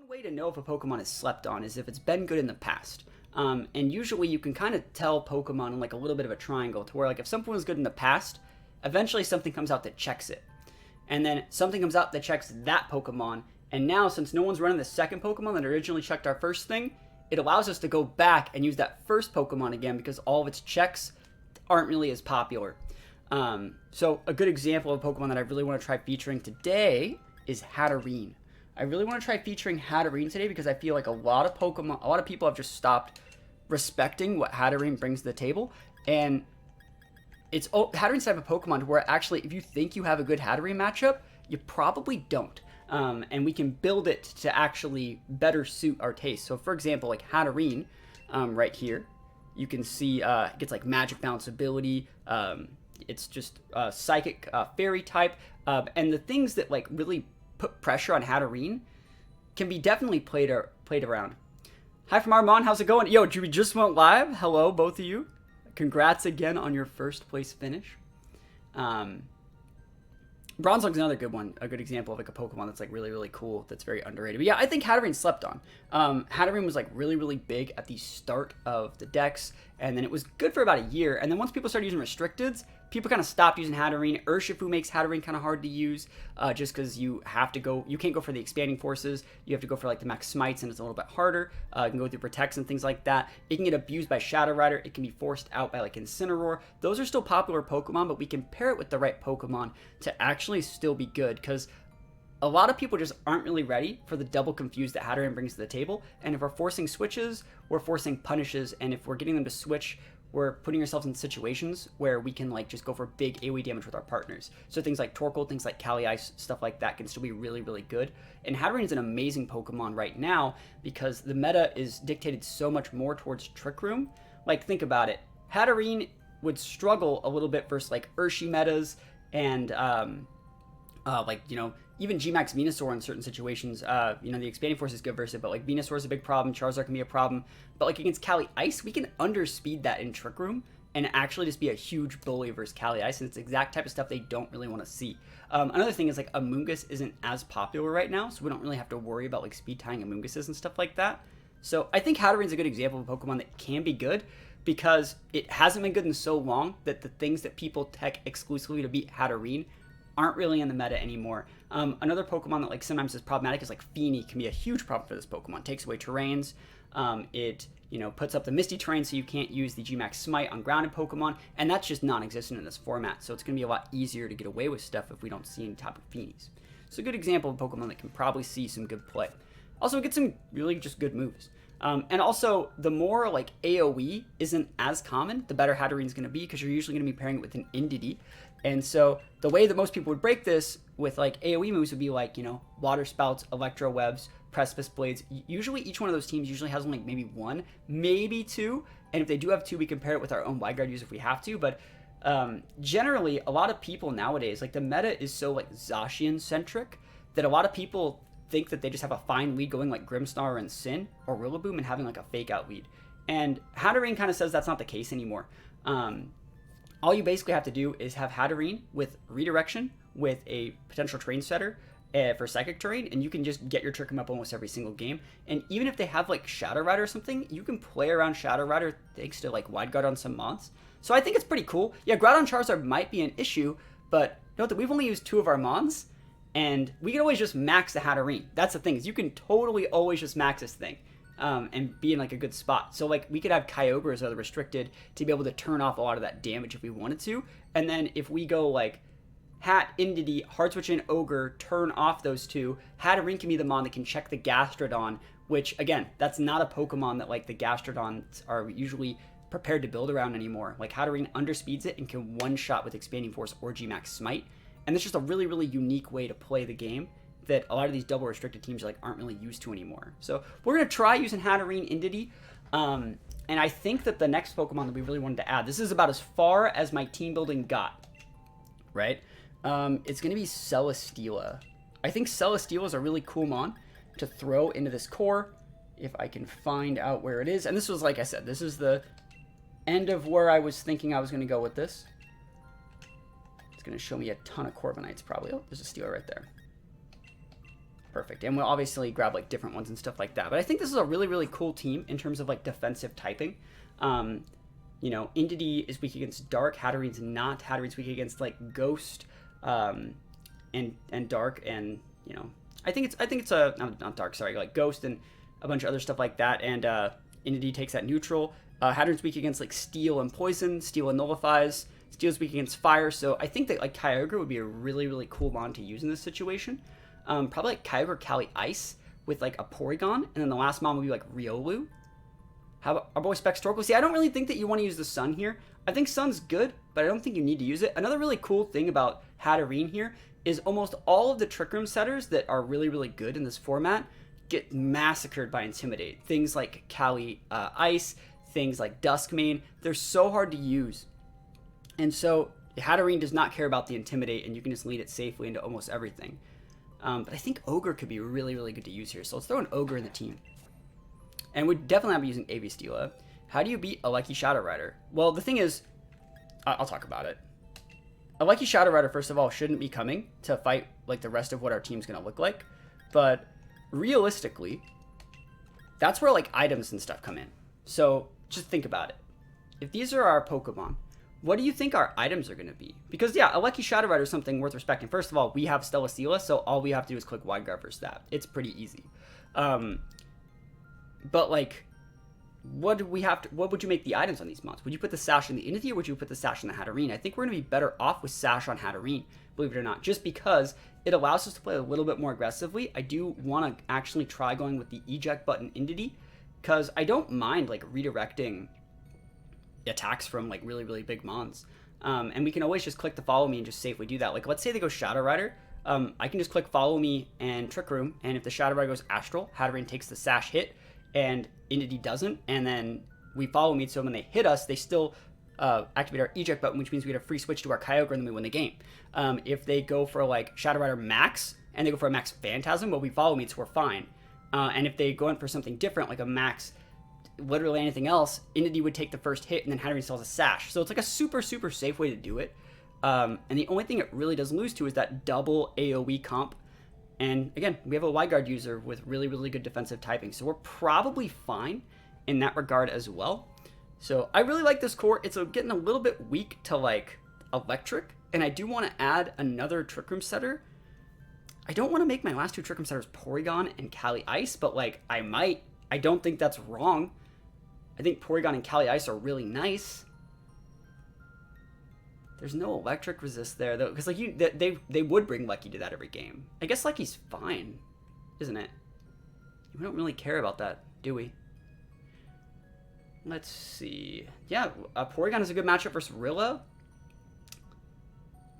One way to know if a Pokemon is slept on is if it's been good in the past. And usually you can kind of tell Pokemon in like a little bit of a triangle to where like if something was good in the past, eventually something comes out that checks it. And then something comes out that checks that Pokemon. And now since no one's running the second Pokemon that originally checked our first thing, it allows us to go back and use that first Pokemon again because all of its checks aren't really as popular. So a good example of a Pokemon that I really want to try featuring today is Hatterene. I really want to try featuring Hatterene today because I feel like a lot of people have just stopped respecting what Hatterene brings to the table. And it's Hatterene's type of Pokemon where actually if you think you have a good Hatterene matchup, you probably don't. And we can build it to actually better suit our taste. So for example, like Hatterene, right here, you can see it gets like magic bounce ability. It's just psychic fairy type. And the things that like really put pressure on Hatterene can be definitely played around. Hi from Armand, how's it going? Yo, we just went live. Hello, both of you. Congrats again on your first place finish. Bronzong's another good one, a good example of like a Pokemon that's like really, really cool, that's very underrated. But yeah, I think Hatterene slept on. Hatterene was like really, really big at the start of the decks, and then it was good for about a year. And then once people started using restricteds, people kind of stopped using Hatterene. Urshifu makes Hatterene kind of hard to use, just because you can't go for the expanding forces. You have to go for like the max smites, and it's a little bit harder. You can go through protects and things like that. It can get abused by Shadow Rider. It can be forced out by like Incineroar. Those are still popular Pokemon, but we can pair it with the right Pokemon to actually still be good, because a lot of people just aren't really ready for the double confuse that Hatterene brings to the table. And if we're forcing switches, we're forcing punishes, and if we're getting them to switch, we're putting ourselves in situations where we can like just go for big AoE damage with our partners. So things like Torkoal, things like Kali Ice, stuff like that can still be really, really good. And Hatterene is an amazing Pokemon right now because the meta is dictated so much more towards Trick Room. Like, think about it. Hatterene would struggle a little bit versus like Urshi metas and like, you know, even G-Max Venusaur in certain situations. You know, the expanding force is good versus it, but like Venusaur is a big problem, Charizard can be a problem. But like against Kali Ice, we can underspeed that in Trick Room and actually just be a huge bully versus Kali Ice, and it's the exact type of stuff they don't really want to see. Another thing is like Amoonguss isn't as popular right now, so we don't really have to worry about like speed tying Amoongusses and stuff like that. So I think Hatterene's a good example of a Pokemon that can be good because it hasn't been good in so long that the things that people tech exclusively to beat Hatterene aren't really in the meta anymore. Another Pokemon that like sometimes is problematic is like Feeny can be a huge problem for this Pokemon. It takes away terrains. It, you know, puts up the Misty terrain so you can't use the G-Max Smite on grounded Pokemon, and that's just non-existent in this format. So it's going to be a lot easier to get away with stuff if we don't see any type of Feenies. So a good example of a Pokemon that can probably see some good play. Also, get some really just good moves. And also, the more like AoE isn't as common, the better Hatterene's going to be because you're usually going to be pairing it with an Indeedee. And so the way that most people would break this with like AoE moves would be like, you know, Water Spouts, Electro Webs, Precipice Blades. Usually each one of those teams usually has only like maybe one, maybe two. And if they do have two, we can pair it with our own Wide Guard use if we have to. But generally, a lot of people nowadays, like the meta is so like Zacian centric that a lot of people think that they just have a fine lead going like Grimmsnarl and Sin or Rillaboom and having like a fake out lead. And Hatterene kind of says that's not the case anymore. All you basically have to do is have Hatterene with redirection with a potential terrain setter for psychic terrain, and you can just get your Trick Room up almost every single game. And even if they have like Shadow Rider or something, you can play around Shadow Rider thanks to like Wide Guard on some Mons. So I think it's pretty cool. Yeah, Groudon Charizard might be an issue, but note that we've only used 2 of our Mons, and we can always just max the Hatterene. That's the thing, is you can totally always just max this thing. And be in like a good spot. So like we could have Kyogre as other restricted to be able to turn off a lot of that damage if we wanted to. And then if we go like Hat, Indeedee, Hard Switch in Ogre, turn off those 2, Hatterene can be the Mon that can check the Gastrodon, which again, that's not a Pokemon that like the Gastrodons are usually prepared to build around anymore. Like Hatterene underspeeds it and can one-shot with Expanding Force or G-Max Smite. And that's just a really, really unique way to play the game that a lot of these double restricted teams like aren't really used to anymore. So we're going to try using Hatterene Indeedee. And I think that the next Pokemon that we really wanted to add, this is about as far as my team building got, right? It's going to be Celesteela. I think Celesteela is a really cool Mon to throw into this core if I can find out where it is. And this was, like I said, this is the end of where I was thinking I was going to go with this. It's going to show me a ton of Corviknights probably. Oh, there's a Steela right there. Perfect. And we'll obviously grab like different ones and stuff like that. But I think this is a really, really cool team in terms of like defensive typing. You know, Entity is weak against Dark. Hatterene's not. Hatterene's weak against like Ghost, and Dark, and you know, I think it's a not Dark. Sorry, like Ghost and a bunch of other stuff like that. And Entity takes that neutral. Hatterene's weak against like Steel and Poison. Steel and nullifies. Steel's weak against Fire. So I think that like Kyogre would be a really, really cool mon to use in this situation. Probably like Kyogre, Cali Ice with like a Porygon, and then the last mon would be like Riolu. How about our boy Spectorcle? See, I don't really think that you want to use the Sun here. I think Sun's good, but I don't think you need to use it. Another really cool thing about Hatterene here is almost all of the Trick Room setters that are really, really good in this format get massacred by Intimidate. Things like Cali Ice, things like Duskmane, they're so hard to use. And so Hatterene does not care about the Intimidate, and you can just lead it safely into almost everything. But I think Ogre could be really, really good to use here. So let's throw an Ogre in the team. And we'd definitely not be using AV Steela. How do you beat a Lucky Shadow Rider? Well, the thing is, I'll talk about it. A Lucky Shadow Rider, first of all, shouldn't be coming to fight like the rest of what our team's going to look like. But realistically, that's where like items and stuff come in. So just think about it. If these are our Pokemon, what do you think our items are going to be? Because, yeah, a Lucky Shadow Rider is something worth respecting. First of all, we have Stellaceela, so all we have to do is click Wide Guard for Stab. It's pretty easy. But, like, what would you make the items on these mons? Would you put the Sash in the Entity, or would you put the Sash in the Hatterene? I think we're going to be better off with Sash on Hatterene, believe it or not, just because it allows us to play a little bit more aggressively. I do want to actually try going with the Eject button Entity, because I don't mind, like, redirecting attacks from like really, really big mons, and we can always just click the Follow Me and just safely do that. Like, let's say they go Shadow Rider, I can just click Follow Me and Trick Room, and if the Shadow Rider goes Astral, Hatterene takes the Sash hit and Entity doesn't, and then we Follow Me, so when they hit us, they still activate our Eject button, which means we get a free switch to our Kyogre and then we win the game. If they go for like Shadow Rider Max and they go for a Max Phantasm, well, we Follow Me, so we're fine. And if they go in for something different, like a Max literally anything else, Entity would take the first hit, and then Hatterene still has a Sash. So it's like a super, super safe way to do it. And the only thing it really does lose to is that double AoE comp. And again, we have a Wide Guard user with really, really good defensive typing. So we're probably fine in that regard as well. So I really like this core. It's getting a little bit weak to like Electric. And I do want to add another Trick Room setter. I don't want to make my last two Trick Room setters Porygon and Cali Ice, but like I might. I don't think that's wrong. I think Porygon and Cali Ice are really nice. There's no electric resist there though, because like they would bring Lucky to that every game. I guess Lucky's fine, isn't it? We don't really care about that, do we? Let's see. Yeah, Porygon is a good matchup versus Rilla.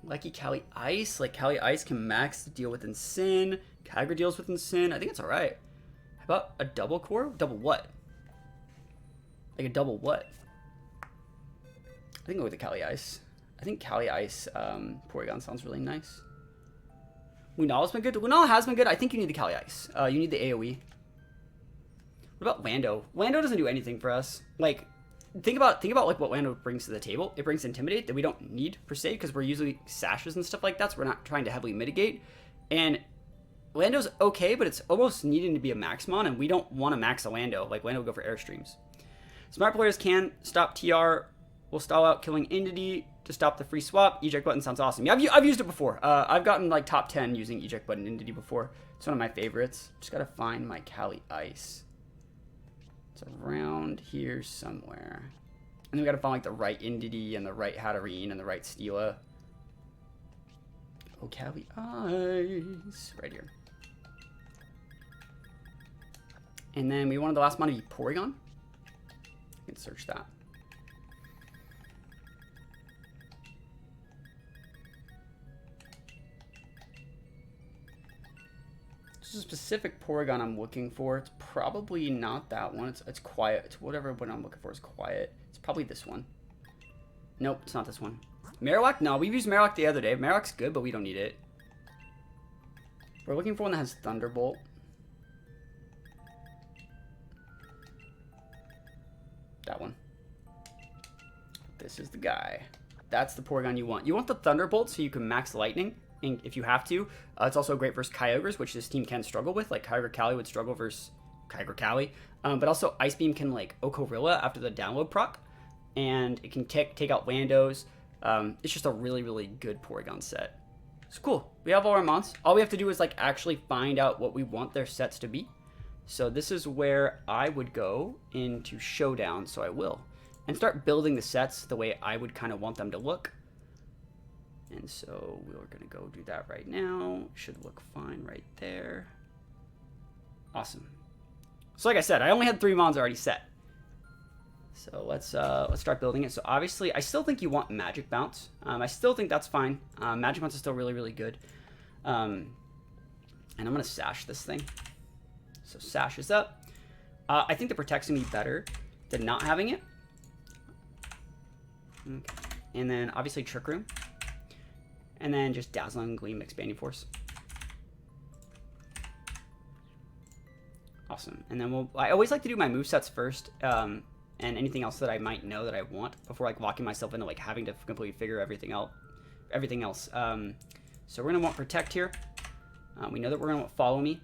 Lucky Cali Ice. Like Cali Ice can max the deal with Sin. Kyogre deals with Sin. I think it's all right. How about a double core? Double what? Like a double what? I think go with the Cali Ice. I think Cali Ice Porygon sounds really nice. Lunala's been good. Lunala has been good. I think you need the Cali Ice. You need the AoE. What about Lando? Lando doesn't do anything for us. Like, think about like what Lando brings to the table. It brings Intimidate that we don't need per se because we're usually Sashes and stuff like that, so we're not trying to heavily mitigate. And Lando's okay, but it's almost needing to be a Maxmon, and we don't want to max a Lando. Like, Lando will go for Airstreams. Smart players can stop TR. We'll stall out killing Entity to stop the free swap. Eject button sounds awesome. Yeah, I've used it before. I've gotten like top 10 using Eject button Entity before. It's one of my favorites. Just gotta find my Cali Ice. It's around here somewhere. And then we gotta find like the right Entity and the right Hatterene and the right Steela. Oh, Cali Ice. Right here. And then we wanted the last one to be Porygon. I can search that. This is a specific Porygon I'm looking for. It's probably not that one. It's quiet. It's whatever what I'm looking for is quiet. It's probably this one. Nope, it's not this one. Marowak? No, we've used Marowak the other day. Marowak's good, but we don't need it. We're looking for one that has Thunderbolt. That one. This is the guy. That's the Porygon you want. You want the Thunderbolt so you can max Lightning. if you have to. It's also great versus Kyogres, which this team can struggle with. Like Kyogre Cali would struggle versus Kyogre Cali. But also Ice Beam can like Okorilla after the download proc, and it can take out Landos. It's just a really, really good Porygon set. It's cool. We have all our mons. All we have to do is like actually find out what we want their sets to be. So this is where I would go into Showdown, so I will. And start building the sets the way I would kind of want them to look. And so we're going to go do that right now. Should look fine right there. Awesome. So like I said, I only had 3 mons already set. So let's start building it. So obviously, I still think you want Magic Bounce. I still think that's fine. Magic Bounce is still really, really good. And I'm going to sash this thing. So sash is up. I think the Protect's going to be better than not having it. Okay. And then obviously Trick Room. And then just Dazzling Gleam, Expanding Force. Awesome. And then I always like to do my movesets first. And anything else that I might know that I want before like locking myself into like having to completely figure everything else. So we're gonna want Protect here. We know that we're gonna want Follow Me.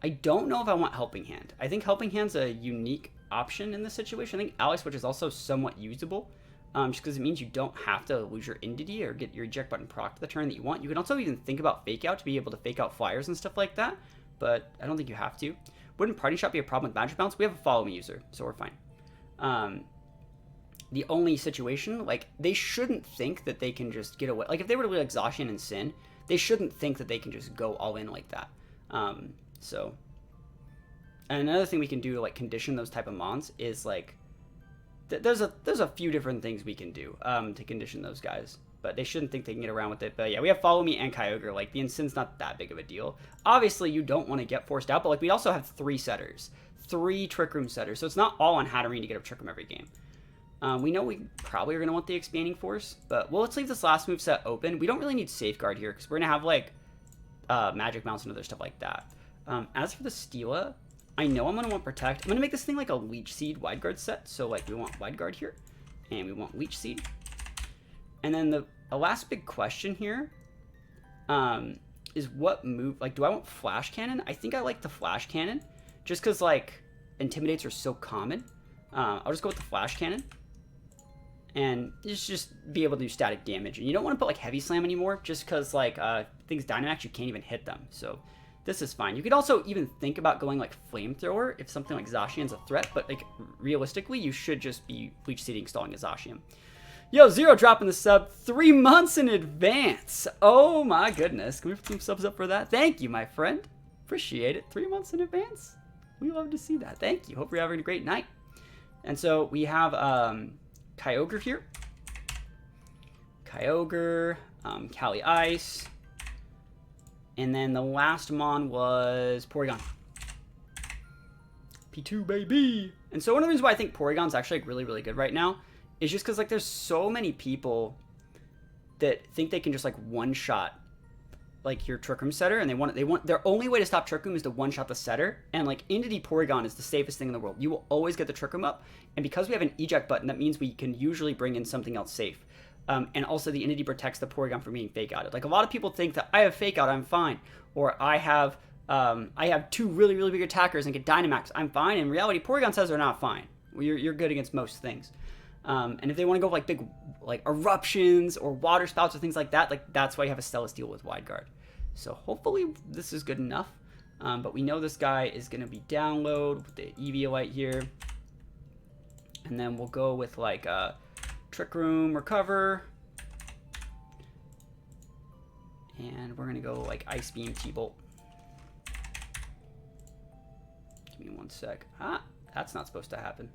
I don't know if I want Helping Hand. I think Helping Hand's a unique option in this situation. I think Ally Switch is also somewhat usable, just because it means you don't have to lose your Entity or get your eject button proc the turn that you want. You can also even think about Fake Out to be able to fake out flyers and stuff like that, but I don't think you have to. Wouldn't Party Shot be a problem with Magic Bounce? We have a Follow Me user, so we're fine. The only situation, like, they shouldn't think that they can just get away. Like, if they were to be like Zacian and Sin, they shouldn't think that they can just go all in like that. So, and another thing we can do to like condition those type of mons is like, there's a few different things we can do to condition those guys, but they shouldn't think they can get around with it. But yeah, we have Follow Me and Kyogre. Like the Incin's not that big of a deal. Obviously, you don't want to get forced out, but like we also have 3 setters, 3 Trick Room setters, so it's not all on Hatterene to get up Trick Room every game. We know we probably are going to want the Expanding Force, but well, let's leave this last move set open. We don't really need Safeguard here because we're going to have like Magic Bounce and other stuff like that. As for the Steela, I know I'm going to want Protect. I'm going to make this thing like a Leech Seed Wide Guard set. So like we want Wide Guard here, and we want Leech Seed. And then the last big question here is what move, like do I want Flash Cannon? I think I like the Flash Cannon just because like Intimidates are so common. I'll just go with the Flash Cannon. And just be able to do static damage. And you don't want to put like Heavy Slam anymore just because like things Dynamax, you can't even hit them. So this is fine. You could also even think about going like Flamethrower if something like Zacian's a threat, but like realistically, you should just be Leech Seeding, stalling a Zacian. Yo, Zero dropping the sub 3 months in advance. Oh my goodness. Can we put some subs up for that? Thank you, my friend. Appreciate it. 3 months in advance. We love to see that. Thank you. Hope you're having a great night. And so we have Kyogre here. Kyogre, Cali Ice. And then the last mon was Porygon. P2, baby. And so one of the reasons why I think Porygon's actually like really, really good right now is just because like there's so many people that think they can just like one-shot like your Trick Room setter, and they want their only way to stop Trick Room is to one-shot the setter, and like Entity Porygon is the safest thing in the world. You will always get the Trick Room up, and because we have an eject button, that means we can usually bring in something else safe. And also the Entity protects the Porygon from being fake outed. Like a lot of people think that I have fake out, I'm fine, or I have 2 really, really big attackers and get Dynamax, I'm fine. In reality, Porygon says they're not fine. You're good against most things. And if they want to go like big like eruptions or water spouts or things like that, like that's why you have a Celesteal with Wide Guard. So hopefully this is good enough. But we know this guy is going to be download with the Eviolite here. And then we'll go with like Trick Room, Recover. And we're going to go like Ice Beam, T-Bolt. Give me 1 sec. Ah, that's not supposed to happen.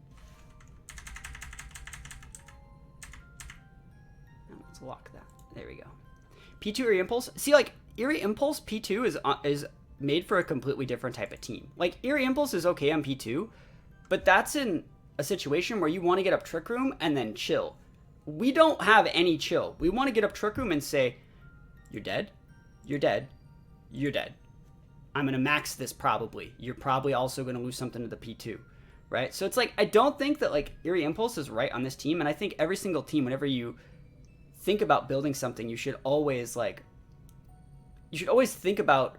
Let's lock that. There we go. P2 Eerie Impulse. See, like, Eerie Impulse P2 is made for a completely different type of team. Like, Eerie Impulse is okay on P2, but that's in a situation where you want to get up Trick Room and then chill. We don't have any chill. We want to get up Trick Room and say, you're dead, you're dead, you're dead. I'm going to max this probably. You're probably also going to lose something to the P2, right? So it's like, I don't think that, like, Eerie Impulse is right on this team, and I think every single team, whenever you think about building something, you should always think about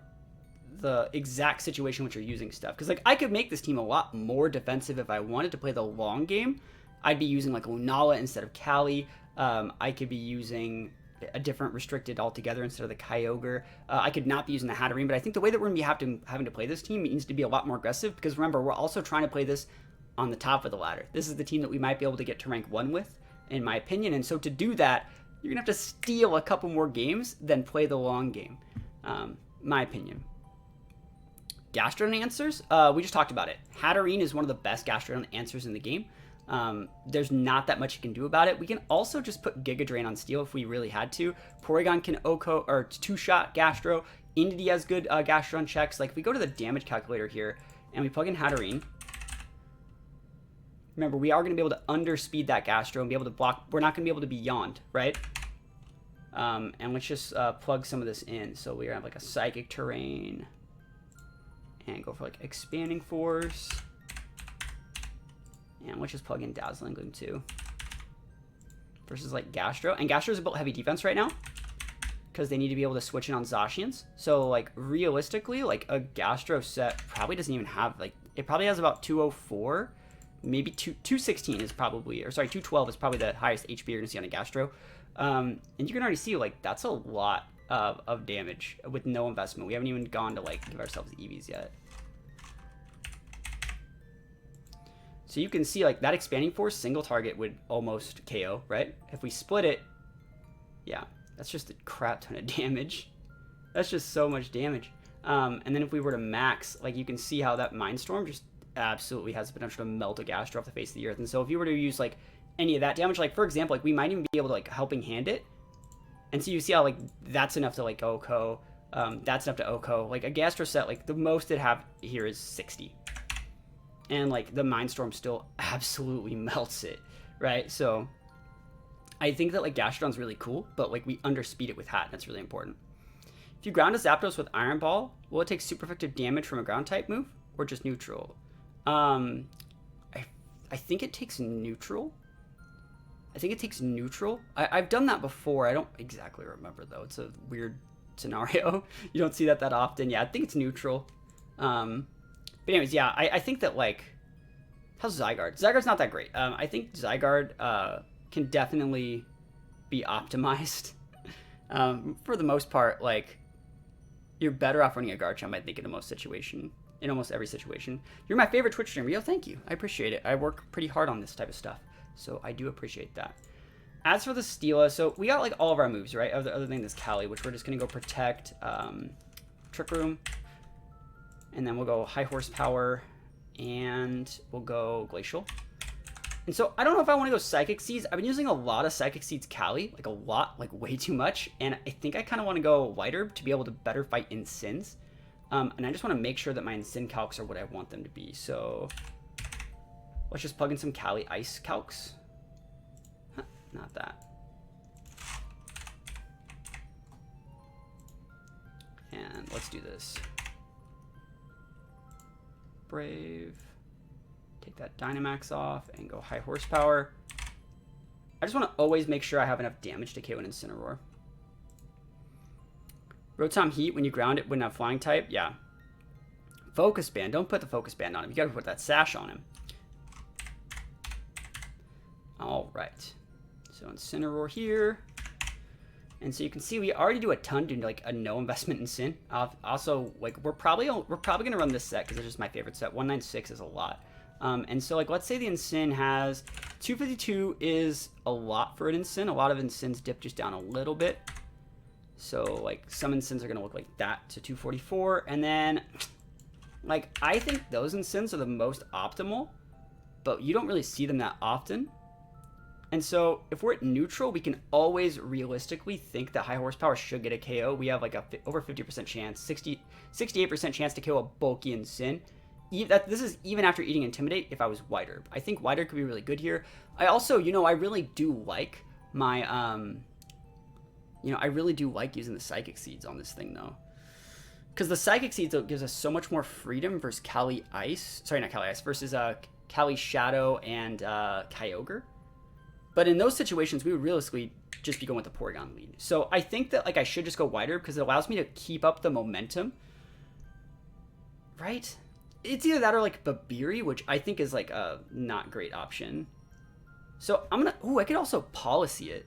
the exact situation which you're using stuff. Because like I could make this team a lot more defensive if I wanted to play the long game. I'd be using like Lunala instead of Kali. I could be using a different restricted altogether instead of the Kyogre. I could not be using the Hatterene, but I think the way that we're going to be having to play this team needs to be a lot more aggressive, because remember, we're also trying to play this on the top of the ladder. This is the team that we might be able to get to rank 1 with, in my opinion, and so to do that, you're going to have to steal a couple more games than play the long game, my opinion. Gastrodon answers, we just talked about it. Hatterene is one of the best Gastrodon answers in the game. There's not that much you can do about it. We can also just put Giga Drain on Steel if we really had to. Porygon can OHKO or two-shot Gastro. Indeedee has good Gastrodon checks. Like if we go to the damage calculator here and we plug in Hatterene, remember we are going to be able to underspeed that Gastro and be able to block. We're not going to be able to be Yawned, right? And let's just plug some of this in. So we have like a Psychic Terrain and go for like Expanding Force. And let's just plug in Dazzling Gleam too. Versus like Gastro. And Gastro's built heavy defense right now, because they need to be able to switch in on Zacians. So like realistically, like a Gastro set probably doesn't even have like, it probably has about 204. Maybe 216 is probably, or sorry, 212 is probably the highest HP you're gonna see on a Gastro. And you can already see like that's a lot of damage with no investment. We haven't even gone to like give ourselves EVs yet. So you can see like that Expanding Force single target would almost KO, right? If we split it, yeah, that's just a crap ton of damage. That's just so much damage. And then if we were to max, like you can see how that Mindstorm just absolutely has the potential to melt a Gastro off the face of the earth. And so if you were to use like any of that damage, like for example, like we might even be able to like helping hand it. And so you see how like that's enough to like OHKO. That's enough to OHKO. Like a Gastro set, like the most it have here is 60. And like the Mindstorm still absolutely melts it, right? So I think that like Gastrodon's really cool, but like we underspeed it with Hat. That's really important. If you ground a Zapdos with Iron Ball, will it take super effective damage from a ground type move or just neutral? I think it takes neutral. I think it takes neutral. I've done that before. I don't exactly remember though. It's a weird scenario. You don't see that often. Yeah, I think it's neutral. But anyways, yeah, I think that, like, how's Zygarde? Zygarde's not that great. I think Zygarde can definitely be optimized. For the most part, like, you're better off running a Garchomp, I think, in almost every situation. You're my favorite Twitch streamer. Yo, thank you. I appreciate it. I work pretty hard on this type of stuff, so I do appreciate that. As for the Steela, so we got, like, all of our moves, right, other than this Kali, which we're just going to go Protect, Trick Room. And then we'll go High Horsepower, and we'll go Glacial. And so I don't know if I want to go Psychic Seeds. I've been using a lot of Psychic Seeds Kali, like a lot, like way too much. And I think I kind of want to go White Herb to be able to better fight Insins. And I just want to make sure that my Insin calcs are what I want them to be. So let's just plug in some Kali Ice calcs. Huh, not that. And let's do this. Brave, take that Dynamax off and go High Horsepower. I just want to always make sure I have enough damage to KO an Incineroar. Rotom Heat, when you ground it, wouldn't have Flying type. Yeah. Focus Band. Don't put the Focus Band on him. You gotta put that Sash on him. Alright. So Incineroar here. And so you can see we already do a ton due to like a no investment in Sin. Also, like we're probably gonna run this set because it's just my favorite set. 196 is a lot. And so like let's say the Incin has 252 is a lot for an Incin. A lot of Incins dip just down a little bit. So like some Incins are gonna look like that to 244, and then like I think those Incins are the most optimal, but you don't really see them that often. And so if we're at neutral, we can always realistically think that High Horsepower should get a KO. We have like a over 50% chance, 68% chance to KO a bulky Incin. This is even after eating Intimidate if I was White Herb. I think White Herb could be really good here. I also, I really do like my, I really do like using the Psychic Seeds on this thing though. Because the Psychic Seeds gives us so much more freedom versus Kali Ice. Sorry, not Kali Ice, versus Kali Shadow and Kyogre. But in those situations, we would realistically just be going with the Porygon lead. So I think that like I should just go wider because it allows me to keep up the momentum. Right? It's either that or like Babiri, which I think is like a not great option. So I'm gonna, ooh, I could also policy it.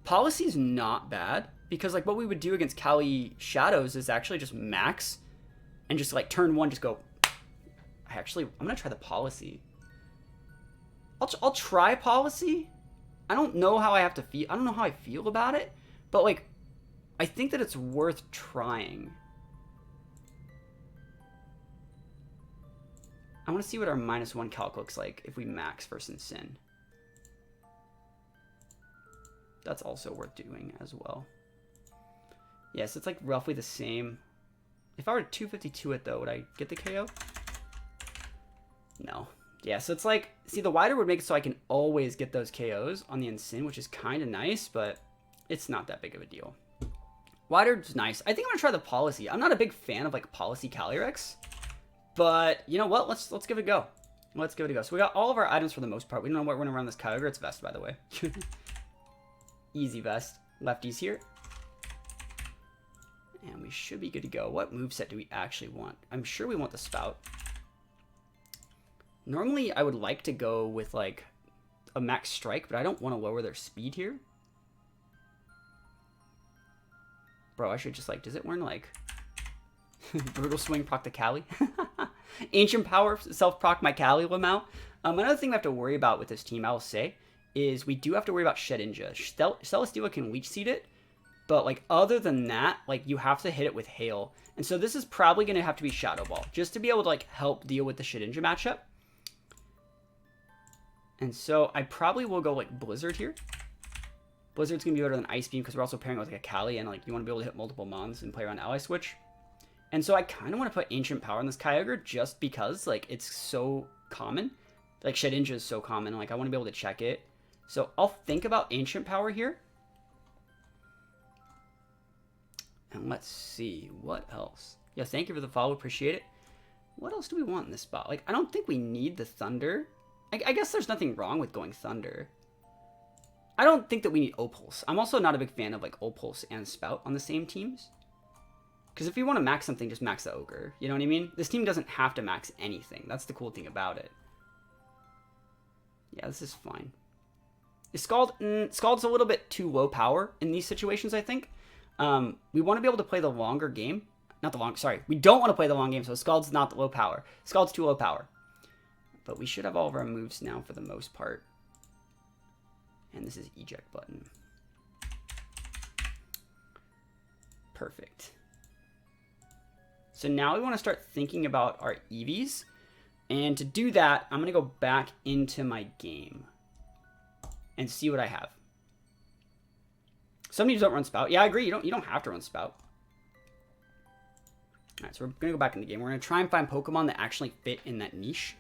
Policy is not bad because like what we would do against Kali Shadows is actually just max and just like turn one, just go. I'm gonna try the policy. I'll try policy. I don't know how I have to feel. I don't know how I feel about it, but like, I think that it's worth trying. I want to see what our -1 calc looks like if we max first in Sin. That's also worth doing as well. Yes, it's like roughly the same. If I were to 252 it though, would I get the KO? No. Yeah, so it's like, see, the wider would make it so I can always get those KOs on the Ensign, which is kind of nice, but it's not that big of a deal. Wider's nice. I think I'm gonna try the policy. I'm not a big fan of like policy Calyrex, but you know what? Let's give it a go. Let's give it a go. So we got all of our items for the most part. We don't know what we're gonna run this Kyogre. It's vest, by the way. Easy vest. Lefties here. And we should be good to go. What moveset do we actually want? I'm sure we want the Spout. Normally, I would like to go with, like, a max strike, but I don't want to lower their speed here. Bro, I should just, like, does it warn, like, Brutal Swing proc the Cali? Ancient Power self-proc my Cali Lamau. Another thing we have to worry about with this team, I will say, is we do have to worry about Shedinja. Celesteela can Leech Seed it, but, like, other than that, like, you have to hit it with Hail. And so this is probably going to have to be Shadow Ball, just to be able to, like, help deal with the Shedinja matchup. And so I probably will go like Blizzard here. Blizzard's going to be better than Ice Beam because we're also pairing with like a Kali and like you want to be able to hit multiple mons and play around Ally Switch. And so I kind of want to put Ancient Power on this Kyogre just because like it's so common. Like Shedinja is so common. Like I want to be able to check it. So I'll think about Ancient Power here. And let's see. What else? Yeah, thank you for the follow. Appreciate it. What else do we want in this spot? Like I don't think we need the Thunder. I guess there's nothing wrong with going Thunder. I don't think that we need Opulse. I'm also not a big fan of like Opulse and Spout on the same teams. Because if you want to max something, just max the Ogre. You know what I mean? This team doesn't have to max anything. That's the cool thing about it. Yeah, this is fine. Is Scald? Scald's a little bit too low power in these situations, I think. We want to be able to play the longer game. Not the long, sorry. We don't want to play the long game, so Scald's not the low power. Scald's too low power. But we should have all of our moves now for the most part. And this is eject button. Perfect. So now we want to start thinking about our EVs. And to do that, I'm going to go back into my game and see what I have. Some teams don't run Spout. Yeah, I agree. You don't have to run Spout. All right, so we're going to go back in the game. We're going to try and find Pokemon that actually fit in that niche.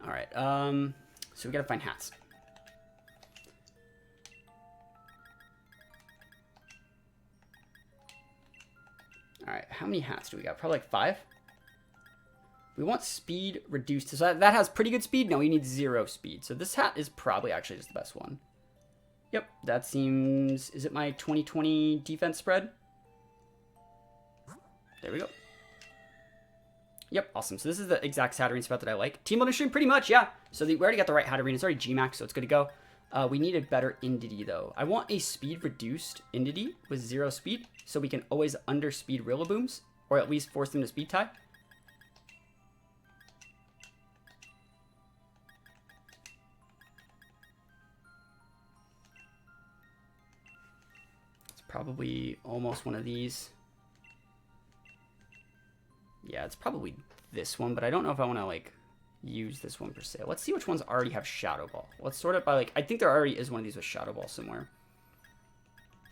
All right, so we gotta find hats. All right, how many hats do we got? Probably like 5. We want speed reduced. So that has pretty good speed. No, we need 0 speed. So this hat is probably actually just the best one. Yep, that seems... Is it my 2020 defense spread? There we go. Yep, awesome. So this is the exact Hatterene spot that I like. Team on stream, pretty much, yeah. So we already got the right Hatterene. It's already Gmax, so it's good to go. We need a better Indity, though. I want a speed-reduced Indity with 0 speed, so we can always underspeed Rillabooms, or at least force them to speed tie. It's probably almost one of these. Yeah, it's probably this one, but I don't know if I want to, like, use this one per se. Let's see which ones already have Shadow Ball. Let's sort it by, like, I think there already is one of these with Shadow Ball somewhere.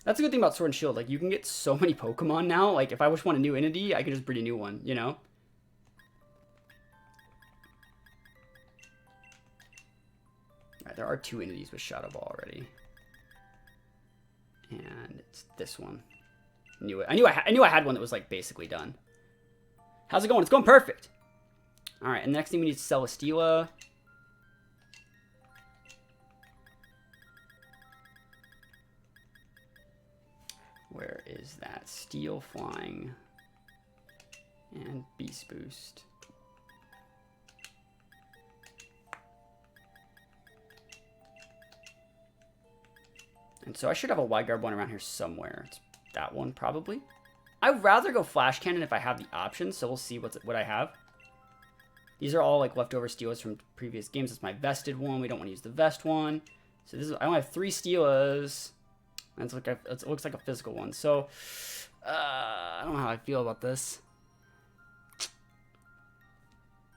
That's a good thing about Sword and Shield. Like, you can get so many Pokemon now. Like, if I just want a new Entity, I can just breed a new one, you know? Alright, there are 2 Entities with Shadow Ball already. And it's this one. I knew I had one that was, like, basically done. How's it going? It's going perfect. All right, and the next thing we need is Celesteela. Where is that? Steel flying and beast boost. And so I should have a wide guard one around here somewhere. It's that one probably. I'd rather go flash cannon if I have the option, so we'll see what I have. These are all like leftover steelers from previous games. It's my vested one. We don't want to use the vest one. So this is, I only have 3 steelers. And it looks like a physical one. So I don't know how I feel about this.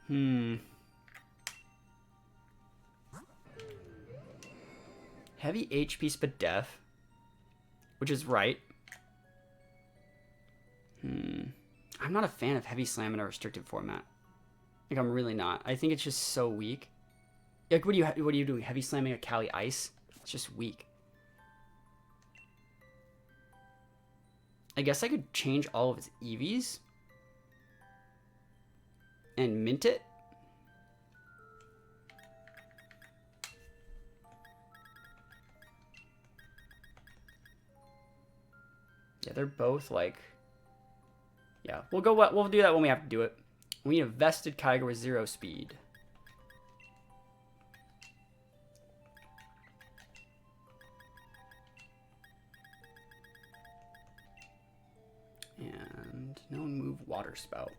Heavy HP Spadef, which is right. I'm not a fan of heavy slam in a restricted format. Like, I'm really not. I think it's just so weak. Like, what are you doing? Heavy slamming a Kali Ice? It's just weak. I guess I could change all of his EVs and mint it. Yeah, they're both like, yeah, we'll do that when we have to do it. We need a vested Kyogre with 0 speed. And no move Water Spout.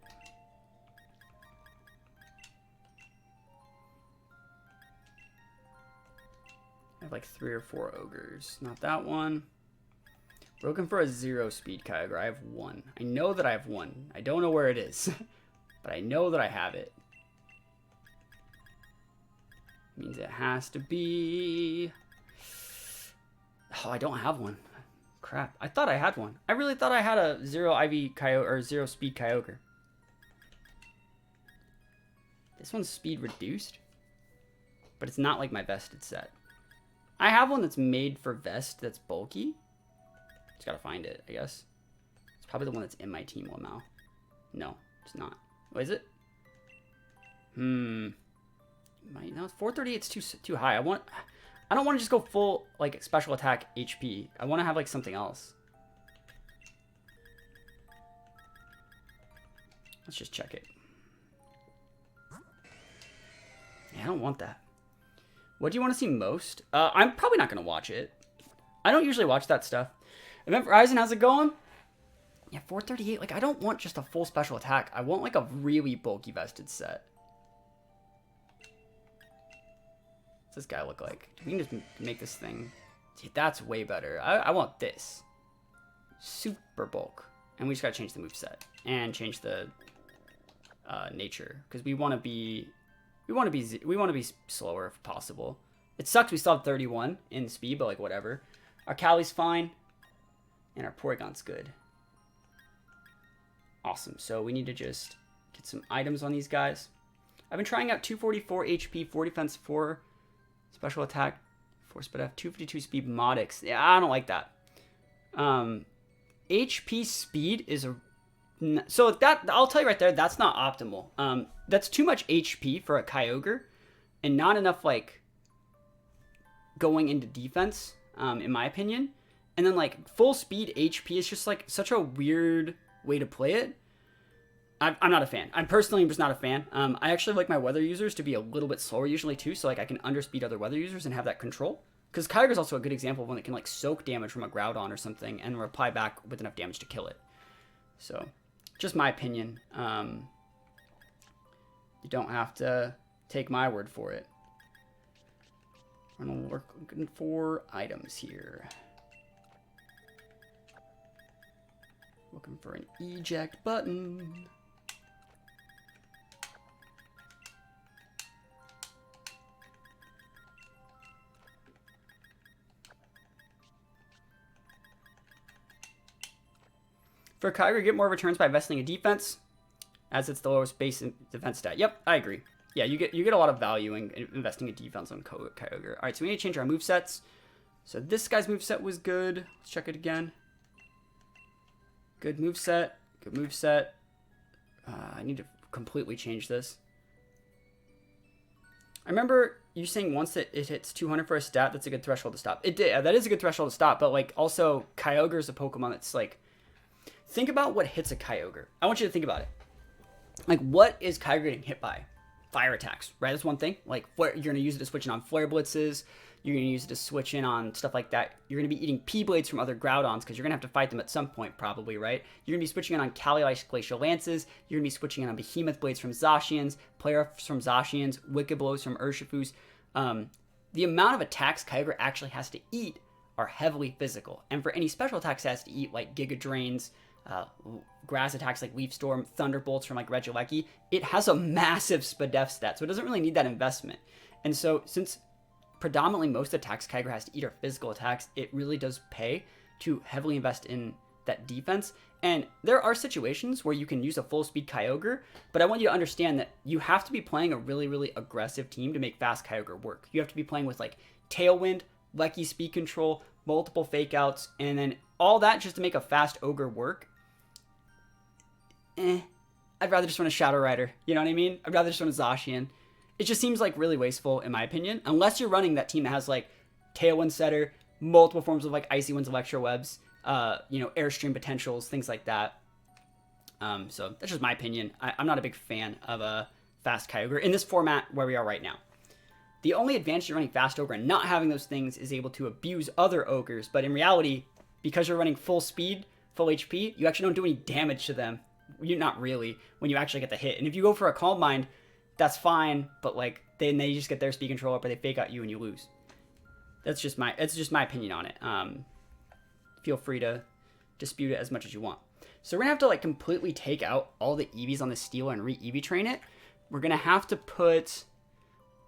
I have like 3 or 4 ogres. Not that one. We're looking for a 0 speed Kyogre. I have 1. I know that I have 1. I don't know where it is, but I know that I have it. Means it has to be... Oh, I don't have one. Crap. I thought I had one. I really thought I had a 0 IV Kyogre or 0 speed Kyogre. This one's speed reduced, but it's not like my vested set. I have one that's made for vest that's bulky. Just gotta find it, I guess. It's probably the one that's in my team now. No, it's not. What is it? No, it's 438. It's too high. I don't want to just go full like special attack HP. I want to have like something else. Let's just check it. Yeah, I don't want that. What do you want to see most? I'm probably not gonna watch it. I don't usually watch that stuff. Event Horizon, how's it going? Yeah, 438. Like, I don't want just a full special attack. I want like a really bulky vested set. What's this guy look like? We can just make this thing. See, that's way better. I want this. Super bulk. And we just gotta change the moveset and change the nature because we want to be slower if possible. It sucks we still have 31 in speed, but like whatever. Our Kali's fine, and our Porygon's good. Awesome. So we need to just get some items on these guys. I've been trying out 244 HP, 4 defense, 4 special attack, 4 speed F, 252 speed Modix. Yeah, I don't like that. HP speed is a... So that, I'll tell you right there, that's not optimal. That's too much HP for a Kyogre and not enough like going into defense, in my opinion. And then like full speed HP is just like such a weird way to play it. I'm not a fan. I'm personally just not a fan. I actually like my weather users to be a little bit slower usually too, so like I can underspeed other weather users and have that control. Because Kyogre is also a good example of one that can like soak damage from a Groudon or something and reply back with enough damage to kill it. So, just my opinion. You don't have to take my word for it. We're gonna look looking for items here. Looking for an eject button. For Kyogre, get more returns by investing in defense, as it's the lowest base defense stat. Yep, I agree. Yeah, you get a lot of value in investing in defense on Kyogre. All right, so we need to change our movesets. So this guy's moveset was good. Let's check it again. Good moveset. Good moveset. I need to completely change this. I remember you saying once that it hits 200 for a stat, that's a good threshold to stop. It did. That is a good threshold to stop, but like also Kyogre is a Pokemon that's like, think about what hits a Kyogre. I want you to think about it. Like, what is Kyogre getting hit by? Fire attacks, right? That's one thing. Like, you're going to use it to switch in on Flare Blitzes. You're going to use it to switch in on stuff like that. You're going to be eating P-Blades from other Groudons because you're going to have to fight them at some point probably, right? You're going to be switching in on Cali-Ice Glacial Lances. You're going to be switching in on Behemoth Blades from Zacians, Playoffs from Zacians, Wicked Blows from Urshifus. The amount of attacks Kyogre actually has to eat are heavily physical. And for any special attacks it has to eat, like Giga Drains, grass attacks like Leaf Storm, Thunderbolts from like Regieleki, it has a massive Spadef stat, so it doesn't really need that investment. And so since predominantly most attacks Kyogre has to eat are physical attacks, it really does pay to heavily invest in that defense. And there are situations where you can use a full speed Kyogre, but I want you to understand that you have to be playing a really, really aggressive team to make fast Kyogre work. You have to be playing with like Tailwind, Lecky speed control, multiple fake outs, and then all that just to make a fast Ogre work. I'd rather just run a Shadow Rider. You know what I mean? I'd rather just run a Zacian. It just seems like really wasteful in my opinion, unless you're running that team that has like Tailwind Setter, multiple forms of like Icy Winds, Electro-Webs, Airstream potentials, things like that. So that's just my opinion. I'm not a big fan of a fast Kyogre in this format where we are right now. The only advantage to running fast Ogre and not having those things is able to abuse other Ogres, but in reality, because you're running full speed, full HP, you actually don't do any damage to them. You're not really when you actually get the hit. And if you go for a Calm Mind, that's fine, but like then they just get their speed control up or they fake out you and you lose. That's just my opinion on it. Feel free to dispute it as much as you want. So we're gonna have to like completely take out all the EVs on the Steela and re-EV train it. We're gonna have to put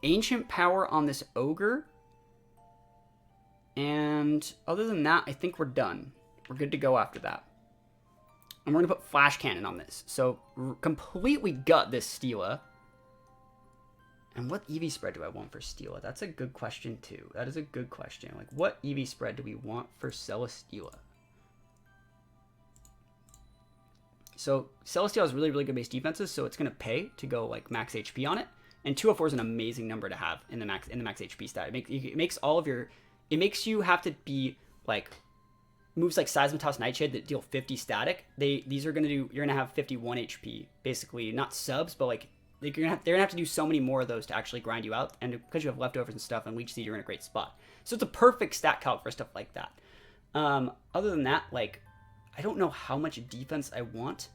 Ancient Power on this Ogre. And other than that, I think we're done. We're good to go after that. And we're going to put Flash Cannon on this. So completely gut this Steela. And what EV spread do I want for Steela? That's a good question too. That is a good question. Like, what EV spread do we want for Celesteela? So Celesteela has really, really good base defenses, so it's going to pay to go like max HP on it. And 204 is an amazing number to have in the max HP stat. It makes all of your, it makes you have to be like moves like Seismitos Nightshade that deal 50 static. These are gonna do, you're gonna have 51 HP basically, not subs, but like they're gonna have to do so many more of those to actually grind you out. And because you have leftovers and stuff and Leech Seed, you're in a great spot. So it's a perfect stat calc for stuff like that. Other than that, like I don't know how much defense I want,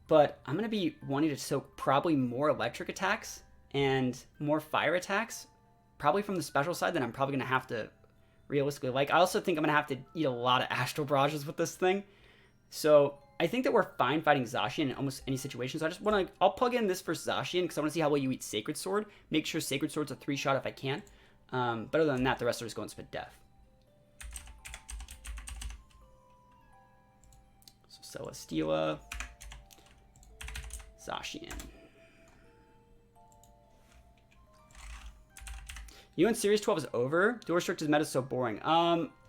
but I'm gonna be wanting to soak probably more electric attacks and more fire attacks, probably from the special side that I'm probably gonna have to realistically like. I also think I'm gonna have to eat a lot of Astral Barrages with this thing. So I think that we're fine fighting Zacian in almost any situation. So I just want to, I'll plug in this for Zacian because I want to see how well you eat Sacred Sword. Make sure Sacred Sword's a 3-shot if I can. But other than that, the rest are just going Spadef. So Celesteela, Zacian. You and Series 12 is over? Dual Restricted meta is so boring.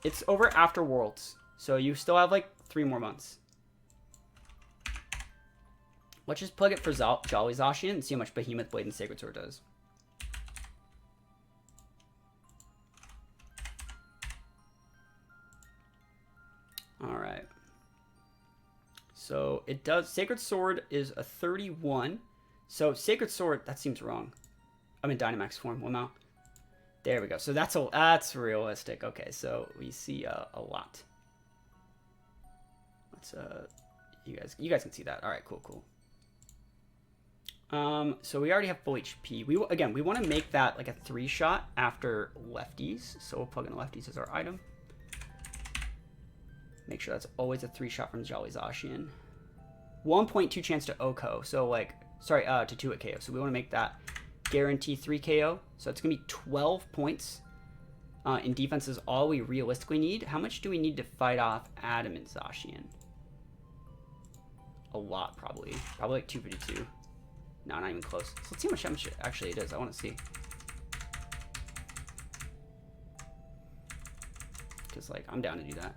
It's over after Worlds. So you still have like 3 more months. Let's just plug it for Jolly Zacian and see how much Behemoth Blade and Sacred Sword does. Alright. So it does, Sacred Sword is a 31. So Sacred Sword, that seems wrong. I'm in Dynamax form. Well, now. There we go. So that's realistic. Okay, so we see a lot. Let's you guys can see that. All right, cool. So we already have full HP. We want to make that like a 3-shot after lefties. So we'll plug in lefties as our item. Make sure that's always a 3-shot from Jolly Zacian. 1.2 chance to OHKO. So like, sorry, to 2-hit KO. So we want to make that guarantee 3 KO. So it's going to be 12 points in defense is all we realistically need. How much do we need to fight off Adamant Zacian? A lot, probably. Probably like 252. No, not even close. So let's see how much actually it is. I want to see. Because, like, I'm down to do that.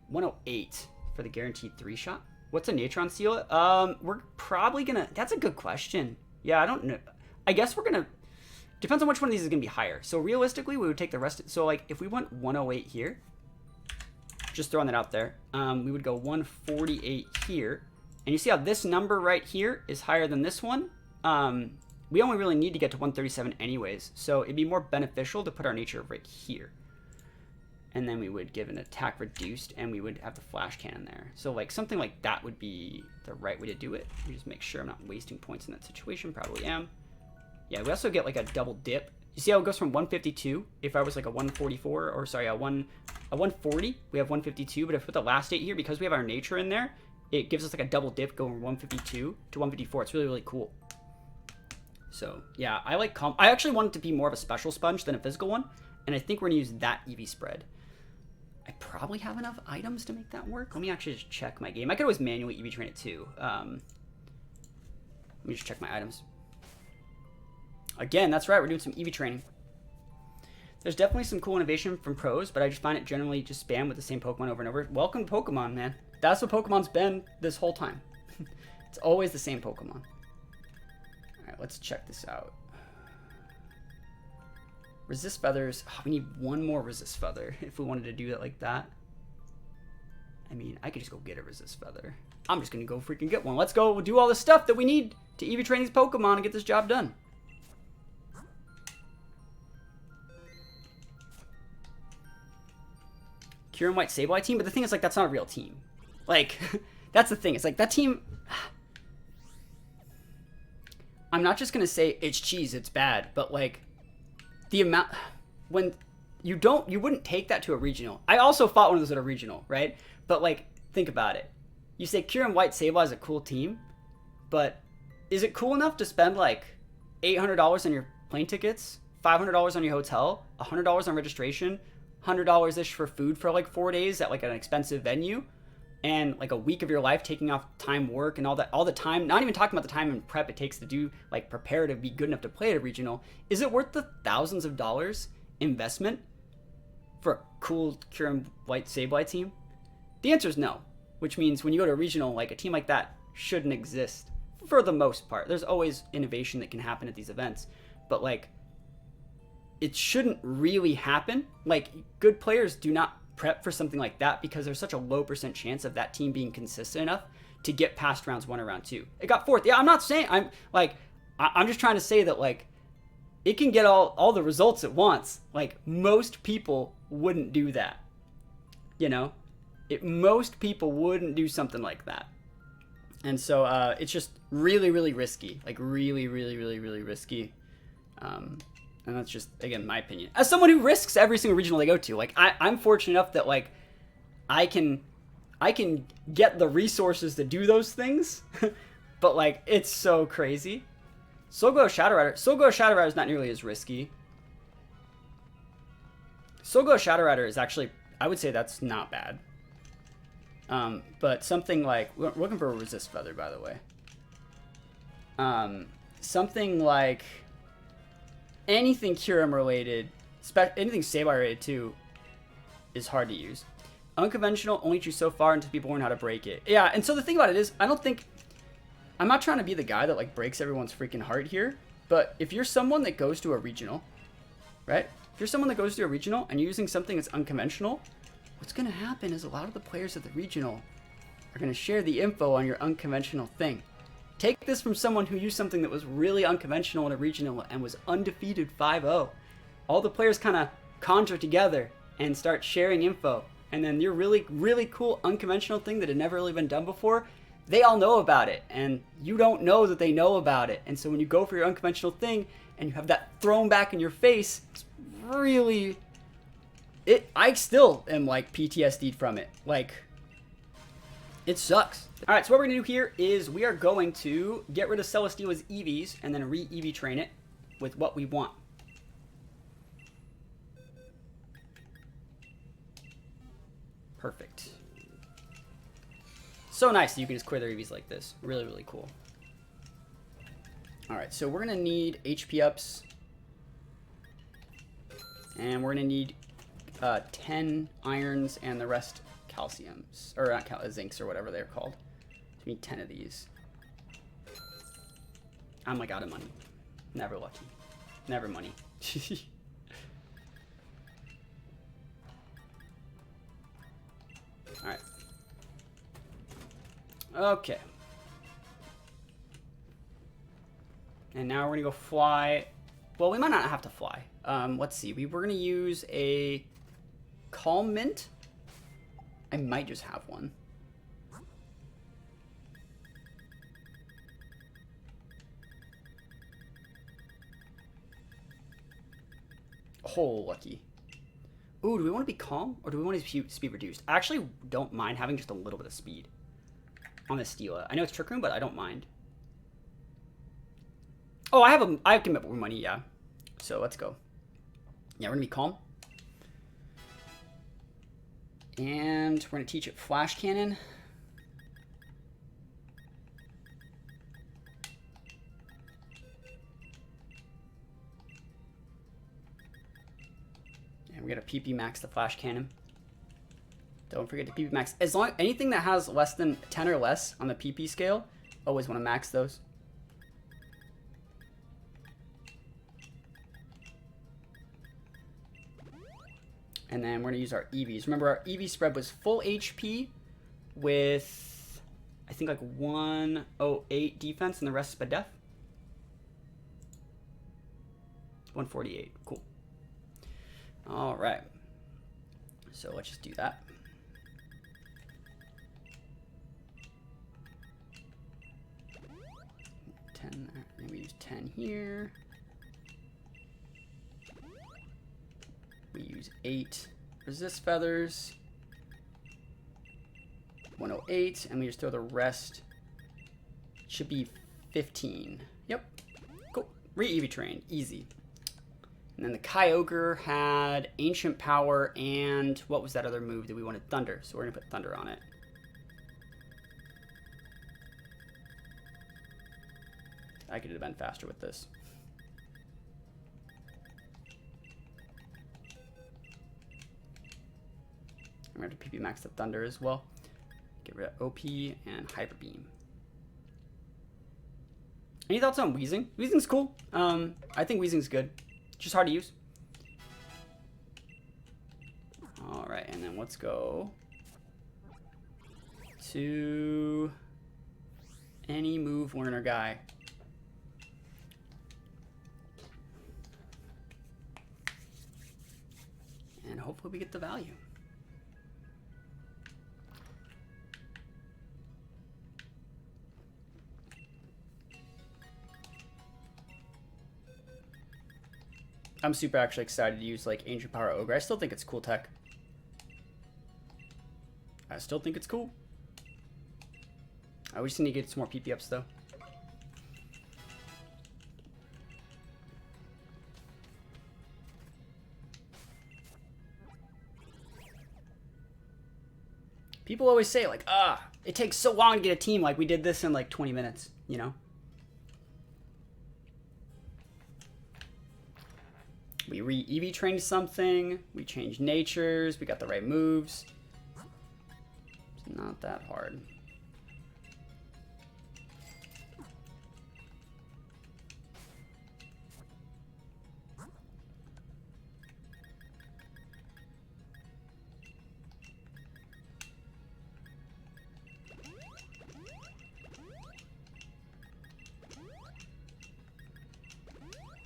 108 for the guaranteed 3-shot. What's a Natron Seal? We're probably going to... That's a good question. Yeah, I don't know. I guess we're going to, depends on which one of these is going to be higher. So realistically, we would take the rest. So like if we went 108 here, just throwing that out there, we would go 148 here. And you see how this number right here is higher than this one? We only really need to get to 137 anyways. So it'd be more beneficial to put our nature right here. And then we would give an attack reduced, and we would have the flash cannon there. So like something like that would be the right way to do it. Let me just make sure I'm not wasting points in that situation. Probably am. Yeah, we also get like a double dip. You see how it goes from 152? If I was like a 144, or sorry, a 140, we have 152. But if we put the last 8 here, because we have our nature in there, it gives us like a double dip going from 152 to 154. It's really, really cool. So yeah, I actually want it to be more of a special sponge than a physical one. And I think we're gonna use that EV spread. I probably have enough items to make that work. Let me actually just check my game. I could always manually EV train it too. Let me just check my items. Again, that's right, we're doing some EV training. There's definitely some cool innovation from pros, but I just find it generally just spam with the same Pokemon over and over. Welcome to Pokemon, man. That's what Pokemon's been this whole time. It's always the same Pokemon. All right, let's check this out. Resist feathers. Oh, we need one more resist feather if we wanted to do it like that. I mean, I could just go get a resist feather. I'm just gonna go freaking get one. Let's go do all the stuff that we need to EV train these Pokemon and get this job done. Kieran White Sableye team, but the thing is, like, that's not a real team. Like, that's the thing. It's like that team. I'm not just gonna say it's cheese, it's bad, but like. The amount when you wouldn't take that to a regional. I also fought one of those at a regional, right? But like, think about it. You say Kieran White Sableye is a cool team, but is it cool enough to spend like $800 on your plane tickets, $500 on your hotel, $100 on registration, $100 ish for food for like 4 days at like an expensive venue, and like a week of your life taking off time work and all the time, not even talking about the time and prep it takes to do, like prepare to be good enough to play at a regional? Is it worth the thousands of dollars investment for a cool Kieran White Sableye team? The answer is no, which means when you go to a regional, like a team like that shouldn't exist for the most part. There's always innovation that can happen at these events, but like it shouldn't really happen. Like good players do not prep for something like that because there's such a low % chance of that team being consistent enough to get past rounds 1 or round 2. It got 4th. Yeah, I'm not saying I'm just trying to say that like it can get all the results it wants. Like most people wouldn't do that. You know? Most people wouldn't do something like that. And so it's just really, really risky. Like really, really, really, really risky. And that's just, again, my opinion. As someone who risks every single regional they go to, like I'm fortunate enough that like I can get the resources to do those things, but like it's so crazy. Sogo Shadow Rider is not nearly as risky. Sogo Shadow Rider is actually, I would say that's not bad. But something like, we're looking for a resist feather, by the way. Something like anything Kyurem related, anything Sableye related too, is hard to use. Unconventional only choose so far until people learn how to break it. Yeah, and so the thing about it is, I'm not trying to be the guy that like breaks everyone's freaking heart here, but if you're someone that goes to a regional, right? If you're someone that goes to a regional and you're using something that's unconventional, what's going to happen is a lot of the players at the regional are going to share the info on your unconventional thing. Take this from someone who used something that was really unconventional in a regional and was undefeated 5-0. All the players kind of conjure together and start sharing info. And then your really, really cool unconventional thing that had never really been done before, they all know about it. And you don't know that they know about it. And so when you go for your unconventional thing and you have that thrown back in your face, it's really... I still am like PTSD'd from it. Like, it sucks. All right, so what we're gonna do here is we are going to get rid of Celesteela's EVs and then re-EV train it with what we want. Perfect. So nice that you can just clear their EVs like this. Really, really cool. All right, so we're gonna need HP ups. And we're gonna need 10 irons and the rest calciums, or not zincs or whatever they're called. So we need 10 of these. I'm like out of money. Never lucky. Never money. Alright. Okay. And now we're going to go fly. Well, we might not have to fly. Let's see. We're going to use a Calm Mint. I might just have one. Oh, lucky. Ooh, do we want to be calm or do we want to speed reduced? I actually don't mind having just a little bit of speed on this Stila. I know it's Trick Room, but I don't mind. Oh, I can make more money, yeah. So let's go. Yeah, we're gonna be calm. And we're gonna teach it Flash Cannon. And we're gonna PP max the Flash Cannon. Don't forget to PP max. As long anything that has less than 10 or less on the PP scale, always want to max those. And then we're gonna use our EVs. Remember, our EV spread was full HP with, I think, like 108 defense, and the rest is def. 148. Cool. All right. So let's just do that. And we use 10 here. We use 8 resist feathers. 108, and we just throw the rest. Should be 15. Yep. Cool. Re-EV train. Easy. And then the Kyogre had Ancient Power and what was that other move that we wanted? Thunder. So we're going to put Thunder on it. I could have been faster with this. I'm going to PP max the Thunder as well. Get rid of OP and Hyper Beam. Any thoughts on Weezing? Weezing's cool. I think Weezing's good. Just hard to use. All right, and then let's go to any move learner guy. And hopefully we get the value. I'm super actually excited to use like Ancient Power Ogre. I still think it's cool tech. I still think it's cool. We just need to get some more PP ups though. People always say like, it takes so long to get a team, like we did this in like 20 minutes, you know? We re-EV trained something, we changed natures, we got the right moves. It's not that hard.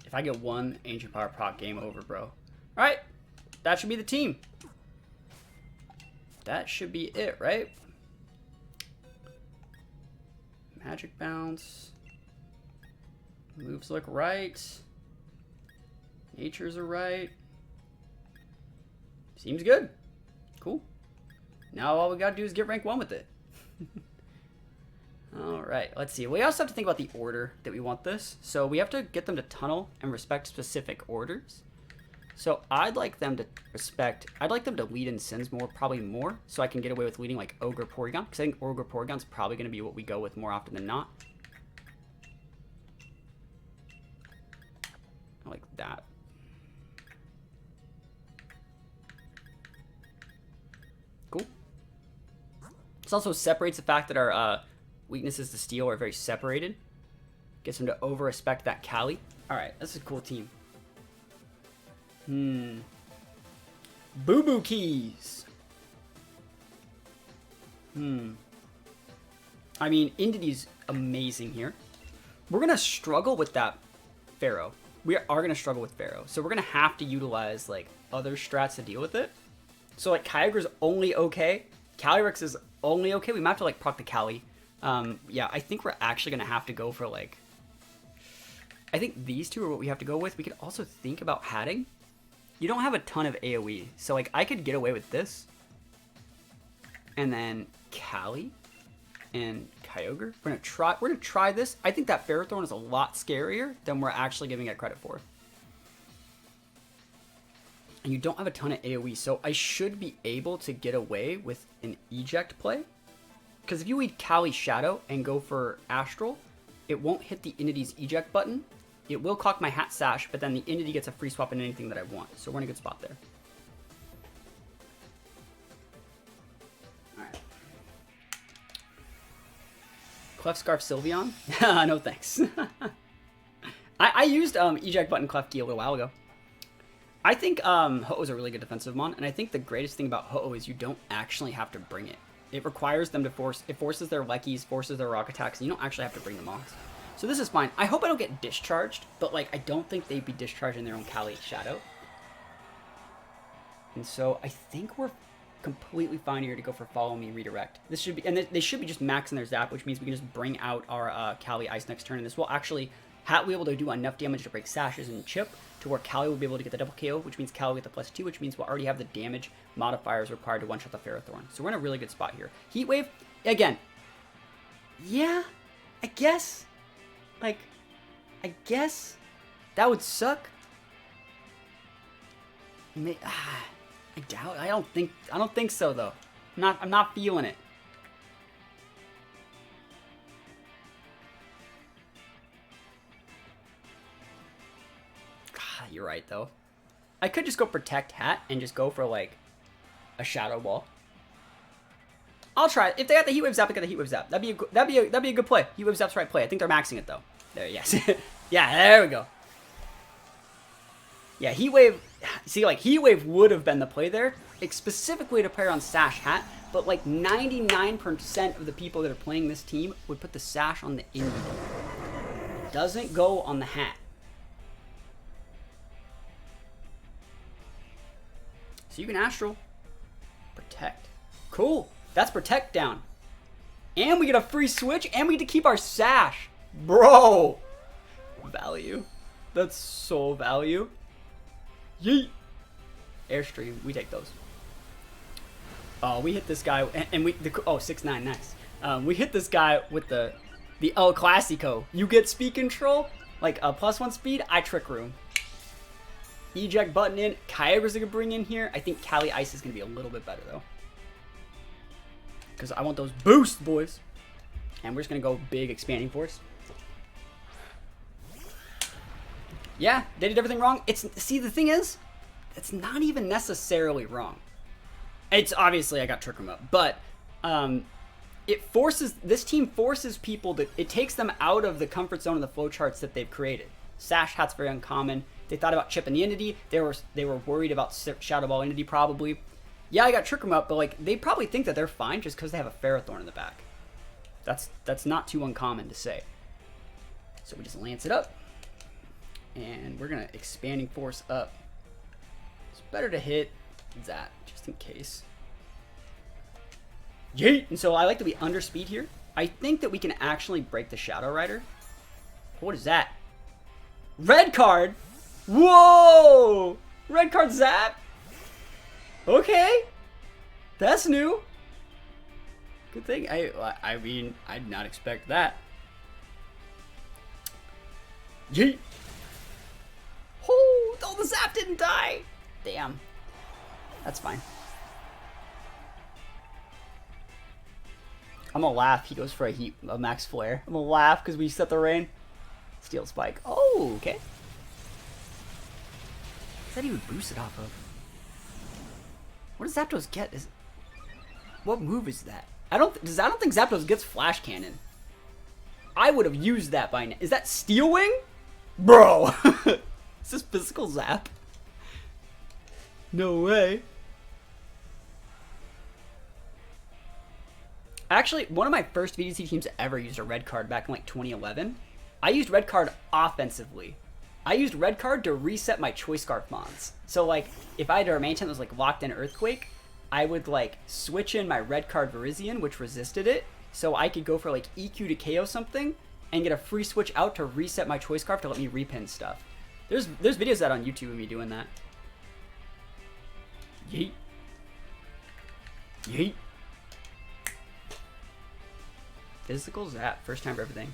If I get one Ancient Power proc, game over, bro. Alright, that should be the team. That should be it, right? Magic bounce. Moves look right. Natures are right. Seems good. Cool. Now all we gotta do is get rank 1 with it. Alright, let's see. We also have to think about the order that we want this. So we have to get them to tunnel and respect specific orders. So I'd like them to lead in Sins more, probably more, so I can get away with leading like Ogre Porygon, because I think Ogre Porygon's probably going to be what we go with more often than not. I like that. Cool. This also separates the fact that our weaknesses to steel are very separated. Gets him to over-respect that Kali. Alright, this is a cool team. Boo-boo keys. I mean, Indity's amazing here. We're going to struggle with that Pharaoh. We are going to struggle with Pharaoh. So we're going to have to utilize, like, other strats to deal with it. So, like, Kyogre's only okay. Calyrex is only okay. We might have to, like, proc the Cali. Yeah, I think we're actually going to have to go for, like... I think these two are what we have to go with. We could also think about hatting. You don't have a ton of AoE. So, like, I could get away with this. And then Cali and Kyogre. We're gonna try this. I think that Ferrothorn is a lot scarier than we're actually giving it credit for. And you don't have a ton of AoE, so I should be able to get away with an eject play. Because if you lead Cali Shadow and go for Astral, it won't hit the Inity's eject button. It will clock my Hat Sash, but then the Inity gets a free swap in anything that I want. So we're in a good spot there. Alright. Clef Scarf Sylveon? No thanks. I used eject button Clef Key a little while ago. I think Ho-Oh is a really good defensive mon, and I think the greatest thing about Ho-Oh is you don't actually have to bring it. It requires them to force, it forces their Lekkies, forces their rock attacks, and you don't actually have to bring them off. So this is fine. I hope I don't get discharged, but like I don't think they'd be discharging their own Cali Shadow. And so I think we're completely fine here to go for Follow Me Redirect. This should be, and they should be just maxing their Zap, which means we can just bring out our Cali Ice next turn, and this will actually Hat will be able to do enough damage to break Sashes and Chip to where Cali will be able to get the double KO, which means Cali will get the +2, which means we'll already have the damage modifiers required to one-shot the Ferrothorn. So we're in a really good spot here. Heat Wave, again, yeah, I guess. Like, I guess that would suck. I doubt. I don't think so though. I'm not feeling it. God, you're right though. I could just go Protect Hat and just go for like a Shadow Ball. I'll try it. If they got the Heat Wave Zap, I got the Heat Wave Zap. That'd be a good play. Heat Wave Zap's the right play. I think they're maxing it though. There, yes. Yeah, there we go. Yeah, Heat Wave. See, like Heat Wave would have been the play there, like, specifically to pair on Sash Hat. But like 99% of the people that are playing this team would put the Sash on the Indy. Doesn't go on the Hat. So you can Astral. Protect. Cool. That's Protect down. And we get a free switch, and we get to keep our Sash. Bro! Value. That's so value. Yeet! Airstream, we take those. Oh, we hit this guy, and we... oh, 6-9, nice. We hit this guy with the El Clasico. You get speed control, like a +1 speed, I Trick Room. Eject button in. Kyogre's gonna bring in here. I think Cali Ice is gonna be a little bit better, though. Because I want those boosts, boys. And we're just going to go big Expanding Force. Yeah, they did everything wrong. See, the thing is, it's not even necessarily wrong. It's obviously, I got Trick Room up. But this team forces people to, it takes them out of the comfort zone of the flowcharts that they've created. Sash Hat's very uncommon. They thought about Chip and the Entity. They were worried about Shadow Ball Entity probably. Yeah, I got Trick Room up, but like they probably think that they're fine just because they have a Ferrothorn in the back. That's not too uncommon to say. So we just lance it up, and we're gonna Expanding Force up. It's better to hit that just in case. Yeet! And so I like to be under speed here. I think that we can actually break the Shadow Rider. What is that? Red card. Whoa! Red card Zap. Okay, that's new. Good thing. I mean, I did not expect that. Yeet. Oh, the Zap didn't die. Damn. That's fine. I'm gonna laugh. He goes for a Max Flare. I'm gonna laugh because we set the rain. Steel Spike. Oh, okay. What's that even boosted off of? What does Zapdos get? What move is that? I don't think Zapdos gets Flash Cannon. I would have used that by now. Is that Steel Wing? Bro. Is this physical zap? No way. Actually, one of my first VGC teams ever used a red card back in like 2011. I used red card offensively. I used red card to reset my choice scarf mons. So like, if I had a remain that was like locked in Earthquake, I would like switch in my red card Verizion, which resisted it, so I could go for like EQ to KO something and get a free switch out to reset my choice scarf to let me repin stuff. There's videos of that on YouTube of me doing that. Yeet. Yeet. Physical zap, first time for everything.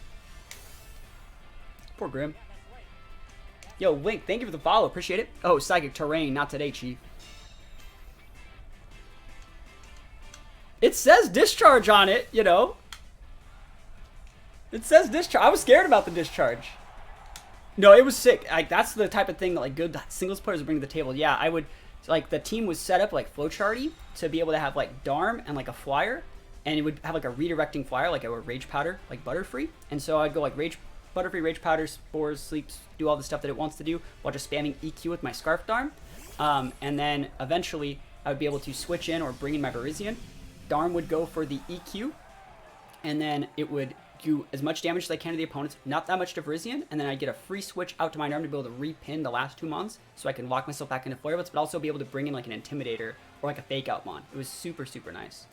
Poor Grim. Yo, Link, thank you for the follow, appreciate it. Oh, Psychic Terrain, not today, Chief. It says discharge on it, you know. It says discharge. I was scared about the discharge. No, it was sick. Like, that's the type of thing that like good singles players bring to the table. Yeah, I would, like, the team was set up like flowcharty to be able to have like Darm and like a flyer. And it would have like a redirecting flyer, like a Rage Powder, like Butterfree. And so I'd go like Butterfree, Rage Powder, Spores, Sleeps, do all the stuff that it wants to do while just spamming EQ with my Scarf Darm. And then eventually I would be able to switch in or bring in my Verizion. Darm would go for the EQ, and then it would do as much damage as I can to the opponents, not that much to Verizion, and then I'd get a free switch out to my Darm to be able to repin the last 2 mons, so I can lock myself back into Flare Blitz, but also be able to bring in like an Intimidator or like a Fake Out Mon. It was super, super nice.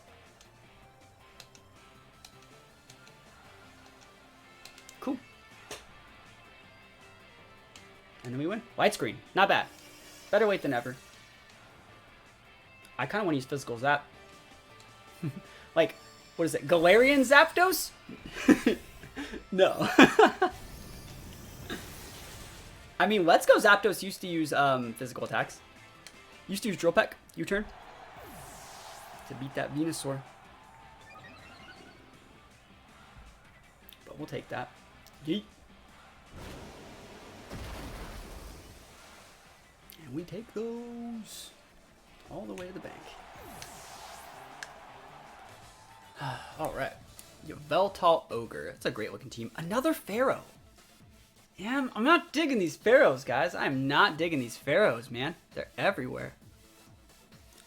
Cool. And then we win. Widescreen. Not bad. Better late than ever. I kind of want to use Physical Zap. Like, what is it? Galarian Zapdos? No. I mean, Let's Go Zapdos used to use physical attacks. Used to use Drill Peck. U-turn. To beat that Venusaur. But we'll take that. Yeet. And we take those all the way to the bank. Alright. Yveltal Ogre. That's a great looking team. Another Pharaoh. Yeah, I'm not digging these Pharaohs, guys. I'm not digging these Pharaohs, man. They're everywhere.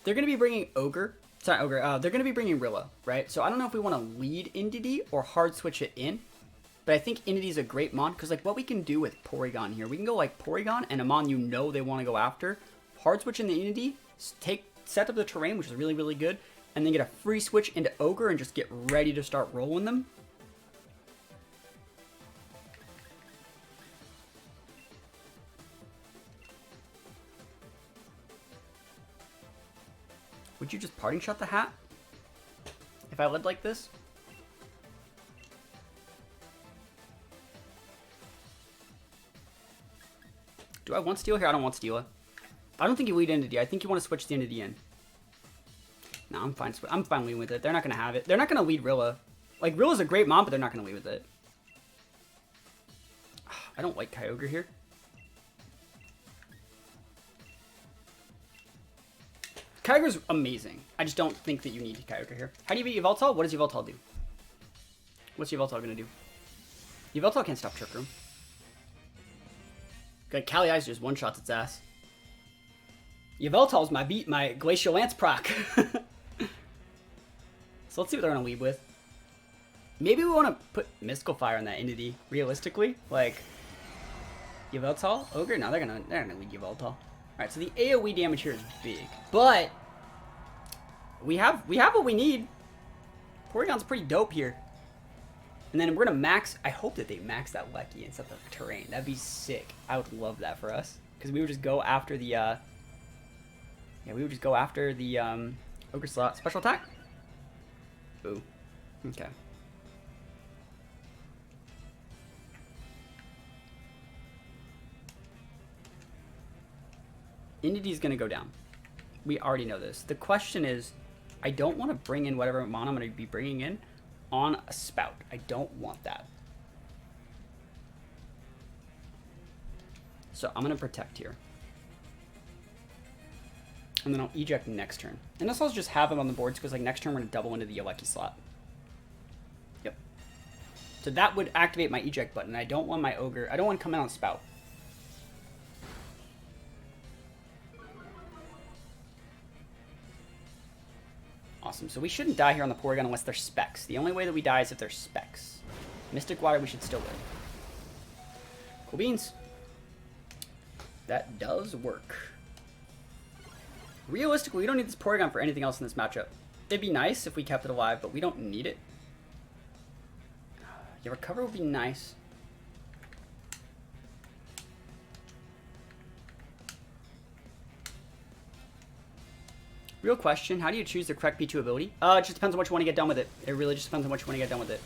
They're going to be bringing Ogre. Sorry, Ogre. They're going to be bringing Rilla, right? So I don't know if we want to lead Indeedee or hard switch it in. But I think Indeedee is a great mon. Because like what we can do with Porygon here. We can go like Porygon and a mon you know they want to go after. Hard switch in the Indeedee. Set up the terrain, which is really, really good. And then get a free switch into Ogre and just get ready to start rolling them. Would you just parting shot the hat? If I led like this? Do I want Steel here? I don't want Steel. I don't think you lead Indeedee. I think you want to switch the Indeedee in. No, I'm fine. I'm fine leading with it. They're not going to have it. They're not going to lead Rilla. Like, Rilla's a great mon, but they're not going to lead with it. I don't like Kyogre here. Kyogre's amazing. I just don't think that you need Kyogre here. How do you beat Yveltal? What does Yveltal do? What's Yveltal going to do? Yveltal can't stop Trick Room. Good, Cali Eyes just one-shots its ass. Yveltal's my Glacial Lance proc. So let's see what they're going to lead with. Maybe we want to put Mystical Fire on that Indeedee, realistically. Like, Yveltal? Ogre? No, they're gonna lead Yveltal. Alright, so the AoE damage here is big. But, we have what we need. Porygon's pretty dope here. And then we're going to max, I hope that they max that Lecky and set the terrain. That'd be sick. I would love that for us. Because we would just go after the, Ogre slot. Special attack? Ooh. Okay. Indeedee's gonna go down. We already know this. The question is, I don't want to bring in whatever mon I'm gonna be bringing in on a spout. I don't want that. So I'm gonna protect here. And then I'll eject next turn. And this will just have him on the board because like next turn we're gonna double into the Alecki slot. Yep. So that would activate my eject button. I don't want my ogre. I don't want to come out on spout. Awesome. So we shouldn't die here on the Porygon unless they're specs. The only way that we die is if they're specs. Mystic Water, we should still live. Cool beans. That does work. Realistically, we don't need this Porygon for anything else in this matchup. It'd be nice if we kept it alive, but we don't need it. Yeah, recover would be nice. Real question, how do you choose the correct P2 ability? It just depends on what you want to get done with it. It really just depends on what you want to get done with it.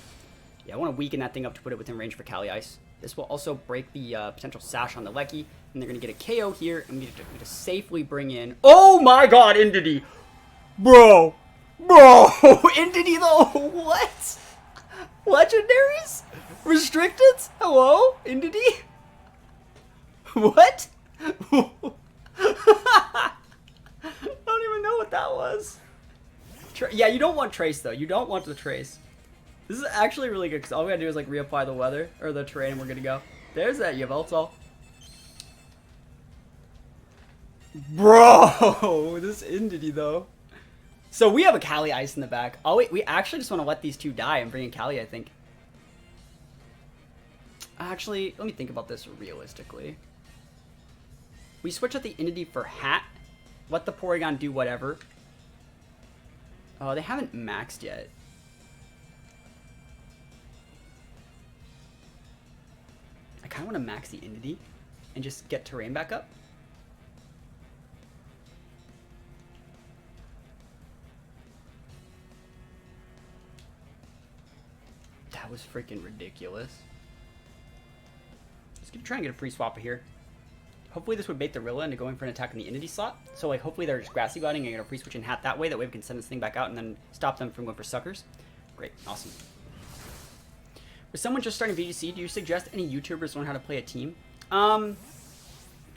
Yeah, I want to weaken that thing up to put it within range for Cali Ice. This will also break the potential sash on the Lecky, and they're going to get a KO here, and we need to safely bring in... Oh my god, Indity! Bro! Bro! Indity though! What? Legendaries? Restricted? Hello? Indity? What? I don't even know what that was. Yeah, you don't want Trace though. You don't want the Trace. This is actually really good because all we gotta do is like reapply the weather or the terrain and we're gonna go. There's that Yveltal. Bro, this Indity though. So we have a Cali Ice in the back. Oh wait, we actually just want to let these two die and bring in Cali, I think. Actually, let me think about this realistically. We switch out the Indity for Hat. Let the Porygon do whatever. Oh, they haven't maxed yet. I kind of want to max the Indity and just get terrain back up. That was freaking ridiculous. Just gonna try and get a free swap here. Hopefully this would bait the Rilla into going for an attack in the Indity slot. So like hopefully they're just grassy gliding and get a free switch and Hat that way. That way we can send this thing back out and then stop them from going for suckers. Great, awesome. For someone just starting VGC, do you suggest any YouTubers learn how to play a team? Aaron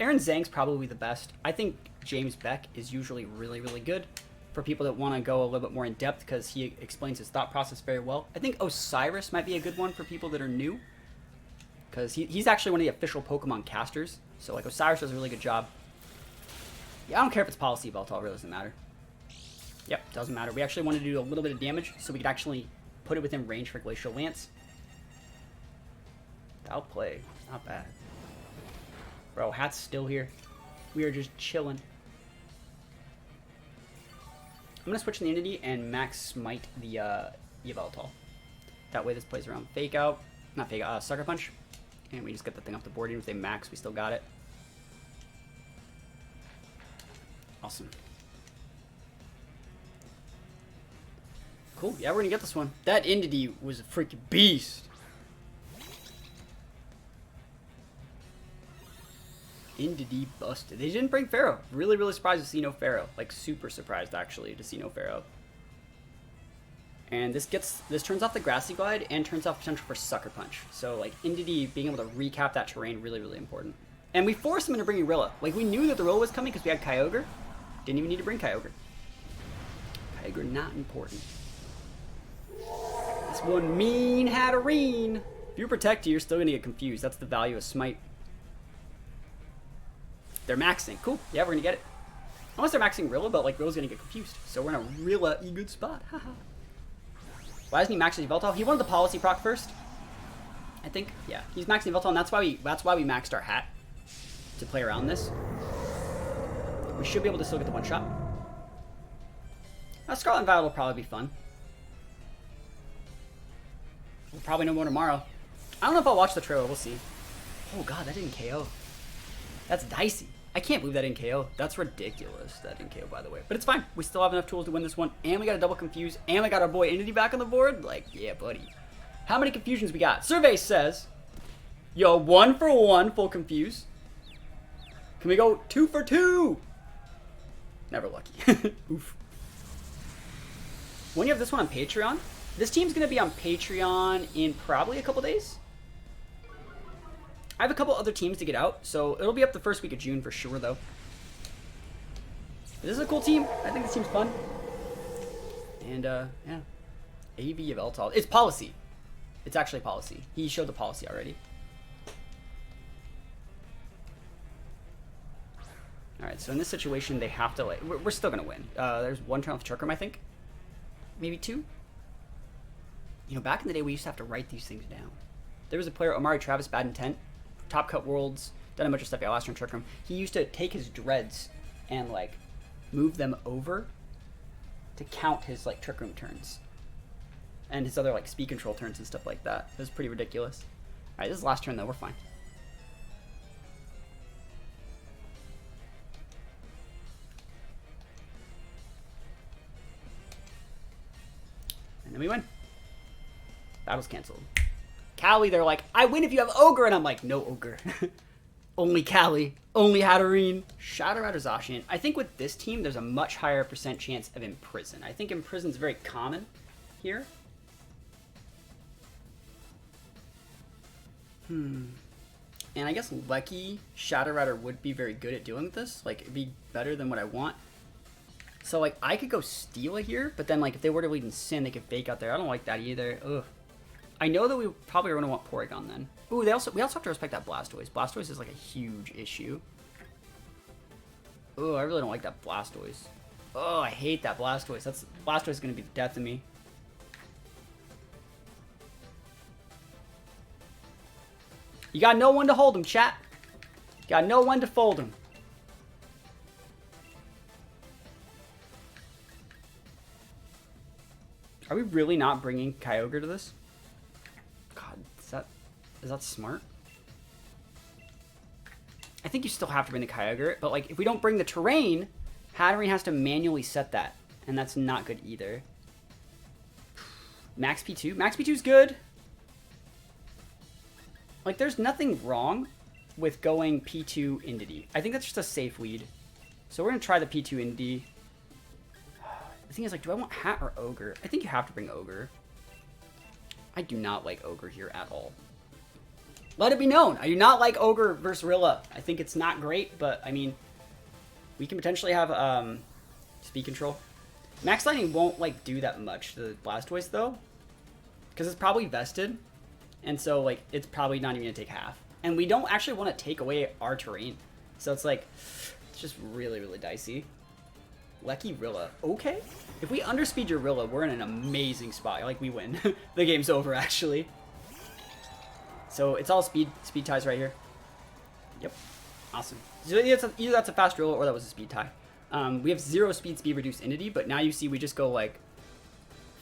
Zhang's probably the best. I think James Beck is usually really, really good for people that want to go a little bit more in depth because he explains his thought process very well. I think Osiris might be a good one for people that are new because he's actually one of the official Pokemon casters. So like Osiris does a really good job. Yeah, I don't care if it's policy belt, it really doesn't matter. Yep, doesn't matter. We actually want to do a little bit of damage so we could actually put it within range for Glacial Lance. That'll play. Not bad. Bro, Hat's still here. We are just chilling. I'm going to switch in the Unity and max smite the Yveltal. That way this plays around Fake Out. Not Fake Out, Sucker Punch. And we just get the thing off the board. Even if they max, we still got it. Awesome. Cool. Yeah, we're going to get this one. That Indity was a freaking beast. Indity busted. They didn't bring Pharaoh. Really, really surprised to see no Pharaoh. Like, super surprised, actually, to see no Pharaoh. And this turns off the Grassy Glide and turns off potential for Sucker Punch. So, like, Indity being able to recap that terrain, really, really important. And we forced him into bringing Rilla. Like, we knew that the Rilla was coming because we had Kyogre. Didn't even need to bring Kyogre. Kyogre not important. This one mean Hatterene. If you protect, you're still going to get confused. That's the value of Smite. They're maxing. Cool. Yeah, we're going to get it. Unless they're maxing Rilla, but like Rilla's going to get confused. So we're in a Rilla-y good spot. Haha. Why doesn't he max his Yveltal? He wanted the policy proc first. I think. Yeah. He's maxing Yveltal, and that's why we maxed our Hat. To play around this. We should be able to still get the one shot. Scarlet and Violet will probably be fun. We'll probably know more tomorrow. I don't know if I'll watch the trailer. We'll see. Oh god, that didn't KO. That's dicey. I can't believe that didn't KO. That's ridiculous. That didn't KO, by the way. But it's fine. We still have enough tools to win this one. And we got a double confuse. And we got our boy Indity back on the board. Like, yeah, buddy. How many confusions we got? Survey says, yo, 1 for 1 full confuse. Can we go 2 for 2? Never lucky. Oof. When you have this one on Patreon, this team's going to be on Patreon in probably a couple days. I have a couple other teams to get out, so it'll be up the first week of June for sure, though. This is a cool team. I think this team's fun. And, yeah. AV of Eltal. It's policy. It's actually policy. He showed the policy already. Alright, so in this situation, they have to, like... We're still going to win. There's one turn off Trick Room, I think. Maybe two? You know, back in the day, we used to have to write these things down. There was a player, Omari Travis, Bad Intent, Top Cut Worlds, done a bunch of stuff. Yeah, last turn Trick Room. He used to take his dreads and, like, move them over to count his, like, Trick Room turns. And his other, like, speed control turns and stuff like that. It was pretty ridiculous. Alright, this is the last turn, though. We're fine. And then we win. Battle's canceled. Callie, they're like, I win if you have Ogre. And I'm like, no Ogre. Only Callie. Only Hatterene. Shadow Rider Zacian. I think with this team, there's a much higher % chance of Imprison. I think Imprison's very common here. And I guess Lecky Shadow Rider would be very good at doing this. Like, it'd be better than what I want. So, like, I could go Steal it here, but then, like, if they were to lead in Sin, they could fake out there. I don't like that either. Ugh. I know that we probably are going to want Porygon then. Ooh, we also have to respect that Blastoise. Blastoise is, like, a huge issue. Ooh, I really don't like that Blastoise. Oh, I hate that Blastoise. Blastoise is going to be the death of me. You got no one to hold him, chat. You got no one to fold him. Are we really not bringing Kyogre to this? God, is that smart? I think you still have to bring the Kyogre, but like if we don't bring the terrain, Hatterene has to manually set that, and that's not good either. Max P2? Max P2 is good. Like, there's nothing wrong with going P2 Indeedee. I think that's just a safe lead. So we're going to try the P2 Indeedee. The thing is, like, do I want Hat or Ogre? I think you have to bring Ogre. I do not like Ogre here at all. Let it be known. I do not like Ogre versus Rilla. I think it's not great, but, I mean, we can potentially have speed control. Max Lightning won't, like, do that much to the Blastoise, though. Because it's probably vested. And so, like, it's probably not even going to take half. And we don't actually want to take away our terrain. So it's like, it's just really, really dicey. Lecky Rilla. Okay. If we underspeed your Rilla, we're in an amazing spot. Like, we win. The game's over, actually. So it's all speed ties right here. Yep. Awesome. So either that's a fast Rilla or that was a speed tie. We have 0 speed reduced Indeedee, but now you see we just go, like,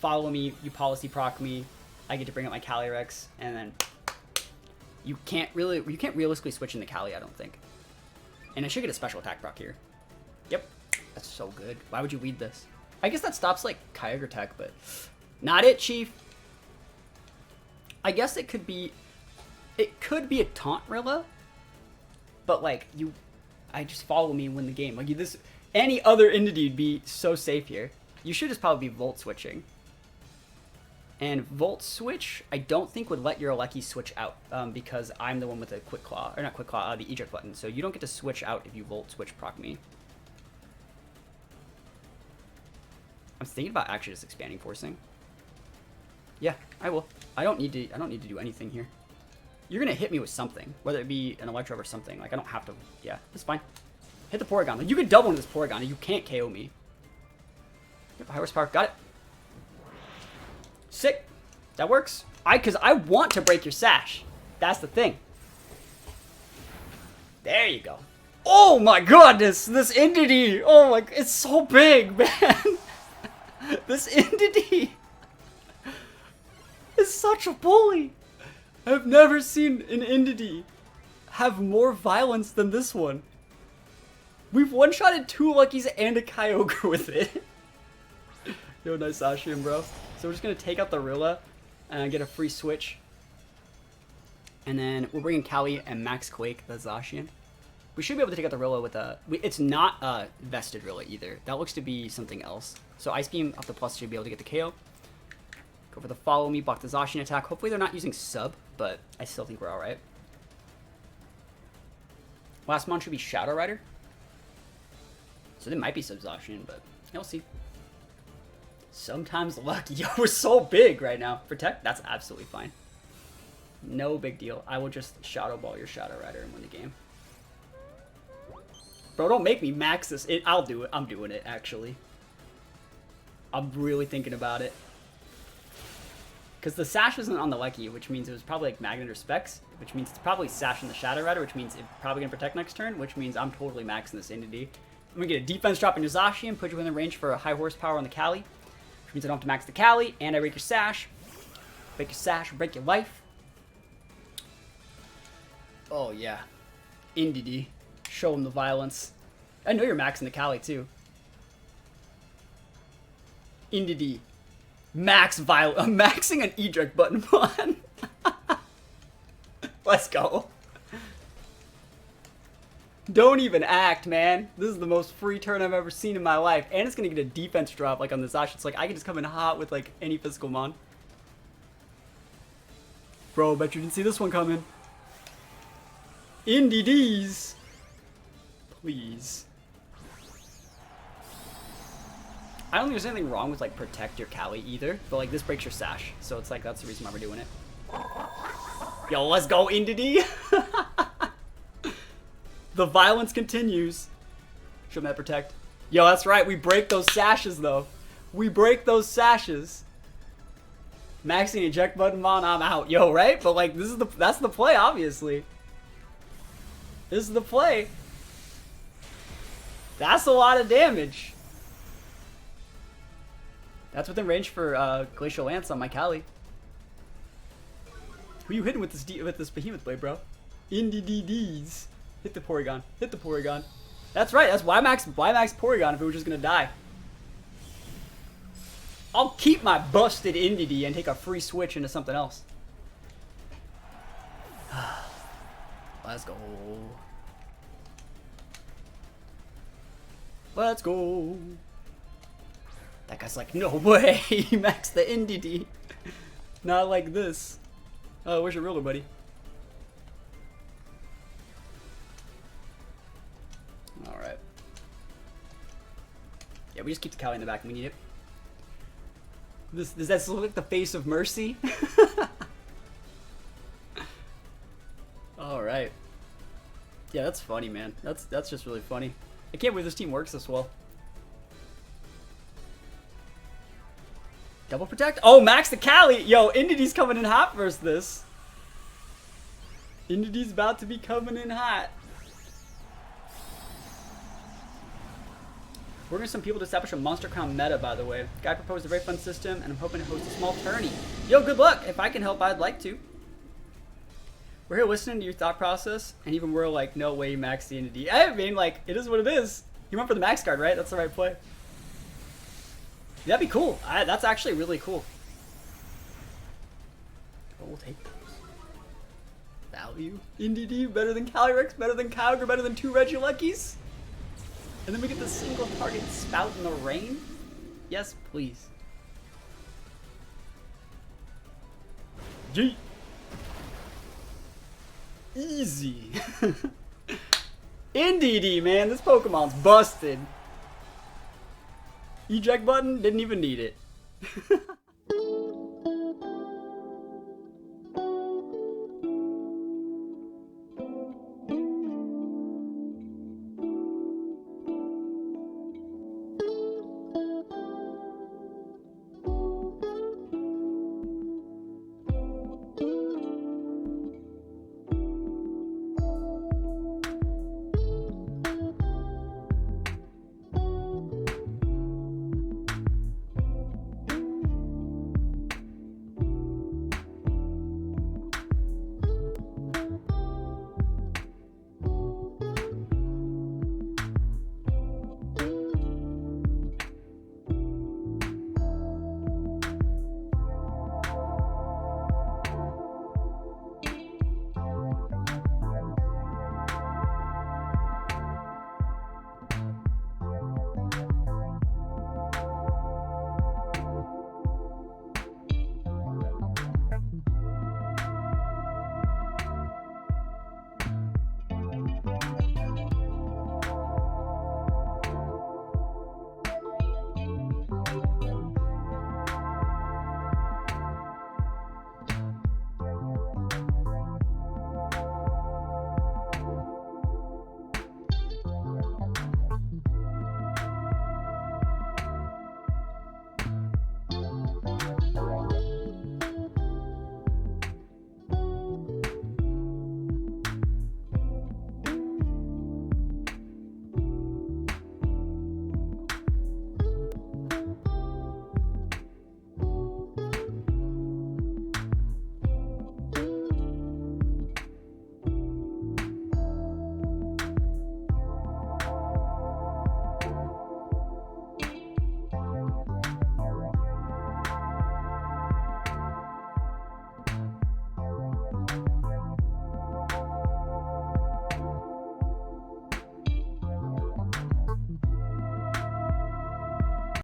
follow me, you policy proc me. I get to bring up my Calyrex, and then you can't realistically switch into Cali, I don't think. And I should get a special attack proc here. Yep, that's so good. Why would you lead this? I guess that stops like Kyogre tech, but not it, Chief. I guess it could be a taunt Rilla, but like I just follow me and win the game. Like any other Indeedee would be so safe here. You should just probably be Volt switching. And Volt Switch, I don't think would let your Lecky switch out because I'm the one with the Quick Claw, or not Quick Claw, the eject button. So you don't get to switch out if you Volt Switch proc me. I'm thinking about actually just expanding forcing. Yeah, I will. I don't need to do anything here. You're gonna hit me with something, whether it be an Electro or something. Like I don't have to. Yeah, that's fine. Hit the Porygon. Like, you can double into this Porygon, and you can't KO me. Yep, high horsepower. Got it. Sick. That works. Because I want to break your sash. That's the thing. There you go. Oh my goodness, this Indeedee. Oh my, it's so big, man. This Indeedee is such a bully. I've never seen an Indeedee have more violence than this one. We've one-shotted 2 Luckies and a Kyogre with it. Yo, nice Zacian, bro. So we're just going to take out the Rilla and get a free switch. And then we're bringing Callie and Max Quake, the Zacian. We should be able to take out the Rilla with a... It's not a vested Rilla either. That looks to be something else. So Ice Beam up to plus should be able to get the KO. Go for the follow me, block the Zacian attack. Hopefully they're not using sub, but I still think we're alright. Last mon should be Shadow Rider. So they might be sub Zacian, but you'll see. Sometimes lucky. Yo, we're so big right now. For tech, that's absolutely fine. No big deal. I will just Shadow Ball your Shadow Rider and win the game. Bro, don't make me max this. I'll do it. I'm doing it, actually. I'm really thinking about it. Because the Sash isn't on the Lucky, which means it was probably like Magnet or Specs, which means it's probably Sash in the Shadow Rider, which means it's probably going to protect next turn, which means I'm totally maxing this Entity. I'm going to get a defense drop in Yazashi and put you within range for a high horsepower on the Kali, which means I don't have to max the Kali, and I break your Sash. Break your Sash, break your life. Oh, yeah. Entity. Show him the violence. I know you're maxing the Kali, too. Entity. Max violence. I'm maxing an eject button on. Let's go. Don't even act, man. This is the most free turn I've ever seen in my life. And it's going to get a defense drop like on the Zash. It's like I can just come in hot with like any physical mon. Bro, bet you didn't see this one coming. NDDs. Please. I don't think there's anything wrong with like protect your Kali either, but like this breaks your Sash, so it's like that's the reason why we're doing it. Yo, let's go Entity. The violence continues. Show me that protect. Yo, that's right. We break those Sashes though. We break those Sashes. Maxing eject button on, I'm out. Yo, right? But like that's the play, obviously. This is the play. That's a lot of damage. That's within range for Glacial Lance on my Kali. Who you hitting with this Behemoth Blade, bro? NDDDs. Hit the Porygon. Hit the Porygon. That's right. That's why max Porygon if it was just gonna die. I'll keep my busted NDD and take a free switch into something else. Let's go. Let's go. That guy's like, no way, he maxed the NDD. Not like this. Oh, where's your ruler, buddy? Alright. Yeah, we just keep the Kali in the back when we need it. Does that look like the face of mercy? Alright. Yeah, that's funny, man. That's just really funny. I can't believe this team works this well. Double protect? Oh, max the Kali! Yo, Entity's coming in hot versus this. Entity's about to be coming in hot. We're going to some people to establish a Monster Crown meta, by the way. Guy proposed a very fun system, and I'm hoping to host a small tourney. Yo, good luck! If I can help, I'd like to. We're here listening to your thought process, and even we're like, no way, max the Entity. I mean, like, it is what it is. You went for the max card, right? That's the right play. That'd be cool. That's actually really cool. Oh, we'll take those. Value. NDD better than Calyrex, better than Kyogre, better than 2 Regielekis. And then we get the single target spout in the rain. Yes, please. G. Easy. NDD, man. This Pokemon's busted. Eject button, didn't even need it.